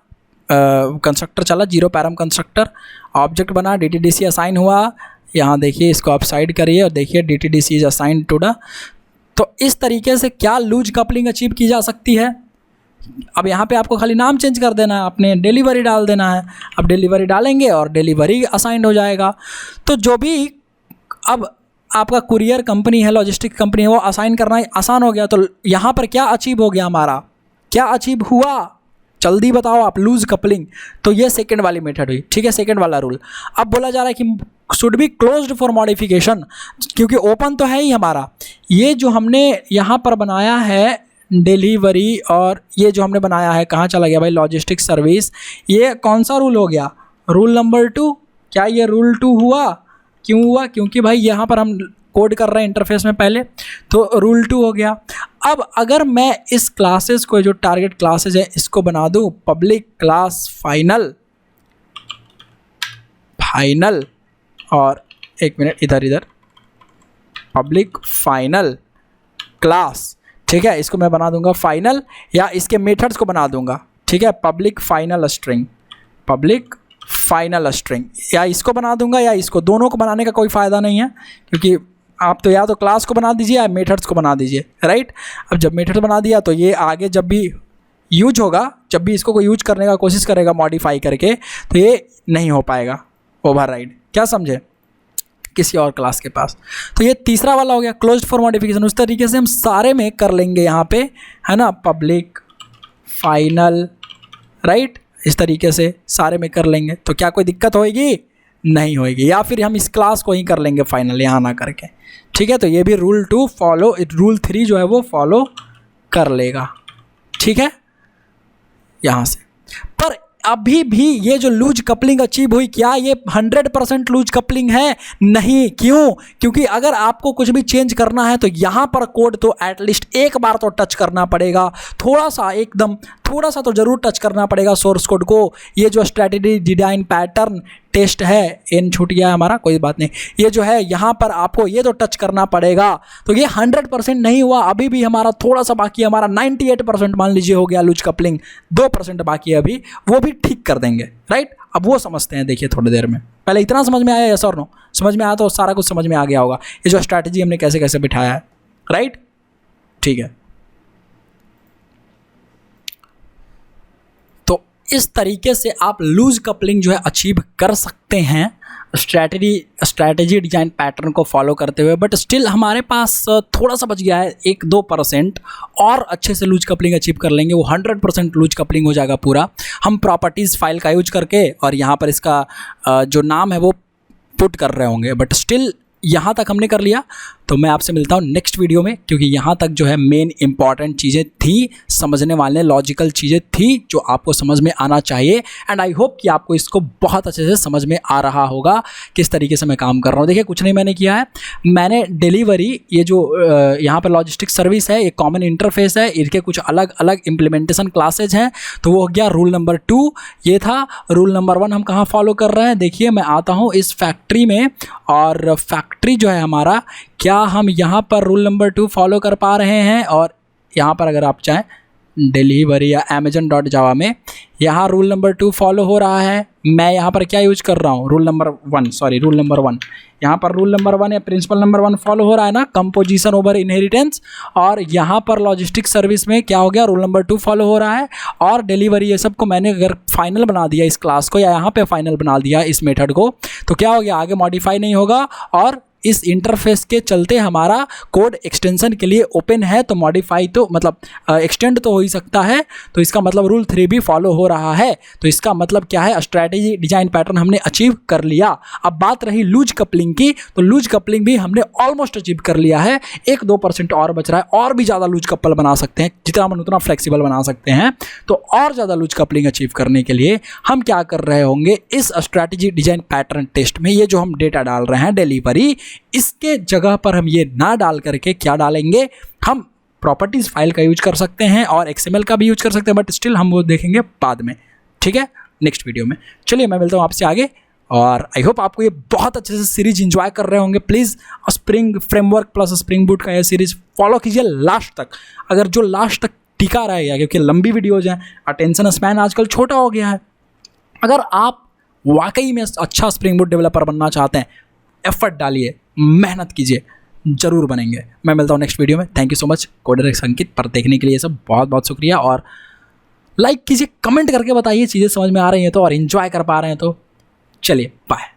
कंस्ट्रक्टर चला, 0 पैरम कंस्ट्रक्टर, ऑब्जेक्ट बना, DTDC असाइन हुआ, यहाँ देखिए इसको आप साइड करिए और देखिए DTDC is assign to the. तो इस तरीके से क्या लूज कपलिंग अचीव की जा सकती है। अब यहाँ पे आपको खाली नाम चेंज कर देना है, अपने डिलीवरी डाल देना है, अब डिलीवरी डालेंगे और डिलीवरी असाइंड हो जाएगा। तो जो भी अब आपका कुरियर कंपनी है, लॉजिस्टिक कंपनी है, वो असाइन करना आसान हो गया। तो यहाँ पर क्या अचीव हो गया, हमारा क्या अचीव हुआ, जल्दी बताओ आप, लूज कपलिंग। तो ये सेकंड वाली मेथड हुई, ठीक है, सेकंड वाला रूल। अब बोला जा रहा है कि should be closed for modification, क्योंकि ओपन तो है ही हमारा। ये जो हमने यहाँ पर बनाया है डिलीवरी, और ये जो हमने बनाया है कहाँ चला गया भाई, लॉजिस्टिक सर्विस, ये कौन सा रूल हो गया, रूल नंबर 2। क्या ये रूल 2 हुआ, क्यों हुआ, क्योंकि भाई यहाँ पर हम कोड कर रहे हैं इंटरफेस में पहले, तो रूल 2 हो गया। अब अगर मैं इस क्लासेस को, जो टारगेट क्लासेस है, इसको बना दूं पब्लिक क्लास फाइनल, और एक मिनट इधर पब्लिक फाइनल क्लास, ठीक है, इसको मैं बना दूंगा फाइनल, या इसके मेथड्स को बना दूंगा, ठीक है, पब्लिक फाइनल स्ट्रिंग, या इसको बना दूंगा या इसको, दोनों को बनाने का कोई फ़ायदा नहीं है, क्योंकि आप तो या तो क्लास को बना दीजिए या मेथड्स को बना दीजिए, राइट। अब जब मेथड बना दिया तो ये आगे जब भी यूज होगा, जब भी इसको कोई यूज करने का कोशिश करेगा मॉडिफाई करके, तो ये नहीं हो पाएगा ओवरराइड, क्या समझे, किसी और क्लास के पास। तो ये तीसरा वाला हो गया क्लोज्ड फॉर मॉडिफिकेशन। उस तरीके से हम सारे में कर लेंगे यहाँ पे, है ना, पब्लिक फाइनल, राइट, इस तरीके से सारे में कर लेंगे। तो क्या कोई दिक्कत होएगी, नहीं होएगी, या फिर हम इस क्लास को ही कर लेंगे फाइनल यहाँ ना करके, ठीक है। तो ये भी रूल 2 फॉलो, रूल 3 जो है वो फॉलो कर लेगा, ठीक है, यहाँ से। पर अभी भी ये जो लूज कपलिंग अचीव हुई, क्या ये 100% लूज कपलिंग है, नहीं। क्यों, क्योंकि अगर आपको कुछ भी चेंज करना है तो यहाँ पर कोड तो एटलीस्ट एक बार तो टच करना पड़ेगा, थोड़ा सा तो जरूर टच करना पड़ेगा सोर्स कोड को। ये जो स्ट्रैटेजी डिजाइन पैटर्न टेस्ट है, एन छूट गया है हमारा, कोई बात नहीं, ये जो है यहाँ पर आपको ये तो टच करना पड़ेगा। तो ये 100% नहीं हुआ, अभी भी हमारा थोड़ा सा बाकी है, हमारा 98% मान लीजिए हो गया लूज कपलिंग, 2% बाकी है अभी, वो भी ठीक कर देंगे, राइट। अब वो समझते हैं, देखिए थोड़ी देर में। पहले इतना समझ में आया, यस और नो, समझ में आया तो सारा कुछ समझ में आ गया होगा, ये जो स्ट्रैटेजी हमने कैसे कैसे बिठाया है, राइट, ठीक है। इस तरीके से आप लूज कपलिंग जो है अचीव कर सकते हैं स्ट्रैटेजी डिजाइन पैटर्न को फॉलो करते हुए। बट स्टिल हमारे पास थोड़ा सा बच गया है, 1-2% और अच्छे से लूज कपलिंग अचीव कर लेंगे, वो 100% लूज कपलिंग हो जाएगा पूरा। हम प्रॉपर्टीज़ फाइल का यूज करके और यहाँ पर इसका जो नाम है वो पुट कर रहे होंगे, बट स्टिल यहाँ तक हमने कर लिया। तो मैं आपसे मिलता हूँ नेक्स्ट वीडियो में, क्योंकि यहाँ तक जो है मेन इंपॉर्टेंट चीज़ें थी, समझने वाले लॉजिकल चीज़ें थी जो आपको समझ में आना चाहिए। एंड आई होप कि आपको इसको बहुत अच्छे से समझ में आ रहा होगा किस तरीके से मैं काम कर रहा हूँ। देखिए कुछ नहीं मैंने किया है, मैंने डिलीवरी ये जो यहाँ पर लॉजिस्टिक सर्विस है, एक कॉमन इंटरफेस है, इनके कुछ अलग अलग इम्प्लीमेंटेशन क्लासेज हैं। तो वो हो गया रूल नंबर 2, ये था। रूल नंबर 1 हम कहाँ फॉलो कर रहे हैं, देखिए मैं आता हूँ इस फैक्ट्री में, और फैक्ट्री जो है हमारा, क्या हम यहाँ पर रूल नंबर 2 फॉलो कर पा रहे हैं। और यहाँ पर अगर आप चाहें डिलीवरी या amazon.java में, यहाँ रूल नंबर 2 फॉलो हो रहा है। मैं यहाँ पर क्या यूज कर रहा हूँ, रूल नंबर 1, यहाँ पर रूल नंबर 1 या प्रिंसिपल नंबर 1 फॉलो हो रहा है ना, कंपोजिशन ओवर इनहेरिटेंस। और यहाँ पर लॉजिस्टिक सर्विस में क्या हो गया, रूल नंबर 2 फॉलो हो रहा है। और डिलीवरी ये सब को मैंने अगर फाइनल बना दिया इस क्लास को, या यहाँ पे फाइनल बना दिया इस मेथड को, तो क्या हो गया, आगे मॉडिफाई नहीं होगा। और इस इंटरफेस के चलते हमारा कोड एक्सटेंशन के लिए ओपन है, तो मॉडिफाई तो मतलब एक्सटेंड तो हो ही सकता है। तो इसका मतलब रूल 3 भी फॉलो हो रहा है। तो इसका मतलब क्या है, स्ट्रैटेजी डिजाइन पैटर्न हमने अचीव कर लिया। अब बात रही लूज कपलिंग की, तो लूज कपलिंग भी हमने ऑलमोस्ट अचीव कर लिया है। 1-2% और बच रहा है, और भी ज़्यादा लूज कपल बना सकते हैं, जितना मन उतना फ्लेक्सिबल बना सकते हैं। तो और ज़्यादा लूज कपलिंग अचीव करने के लिए हम क्या कर रहे होंगे, इस स्ट्रैटेजी डिजाइन पैटर्न टेस्ट में ये जो हम डेटा डाल रहे हैं डिलीवरी, इसके जगह पर हम ये ना डाल करके क्या डालेंगे, हम प्रॉपर्टीज फाइल का यूज कर सकते हैं और XML का भी यूज कर सकते हैं, बट स्टिल हम वो देखेंगे बाद में, ठीक है, नेक्स्ट वीडियो में। चलिए मैं मिलता हूँ आपसे आगे, और आई होप आपको ये बहुत अच्छे से सीरीज एंजॉय कर रहे होंगे। Please spring framework plus spring boot का ये सीरीज फॉलो कीजिए लास्ट तक, अगर जो लास्ट तक टिका रहेगा, क्योंकि लंबी वीडियोज हैं, अटेंशन स्पैन आजकल छोटा हो गया है। अगर आप वाकई में अच्छा स्प्रिंग बूट डेवलपर बनना चाहते हैं, एफर्ट डालिए, मेहनत कीजिए, ज़रूर बनेंगे। मैं मिलता हूँ नेक्स्ट वीडियो में। Thank you so much coder Sankit पर देखने के लिए, सब बहुत बहुत शुक्रिया। और लाइक कीजिए, कमेंट करके बताइए चीज़ें समझ में आ रही हैं तो, और इन्जॉय कर पा रहे हैं तो। चलिए बाय।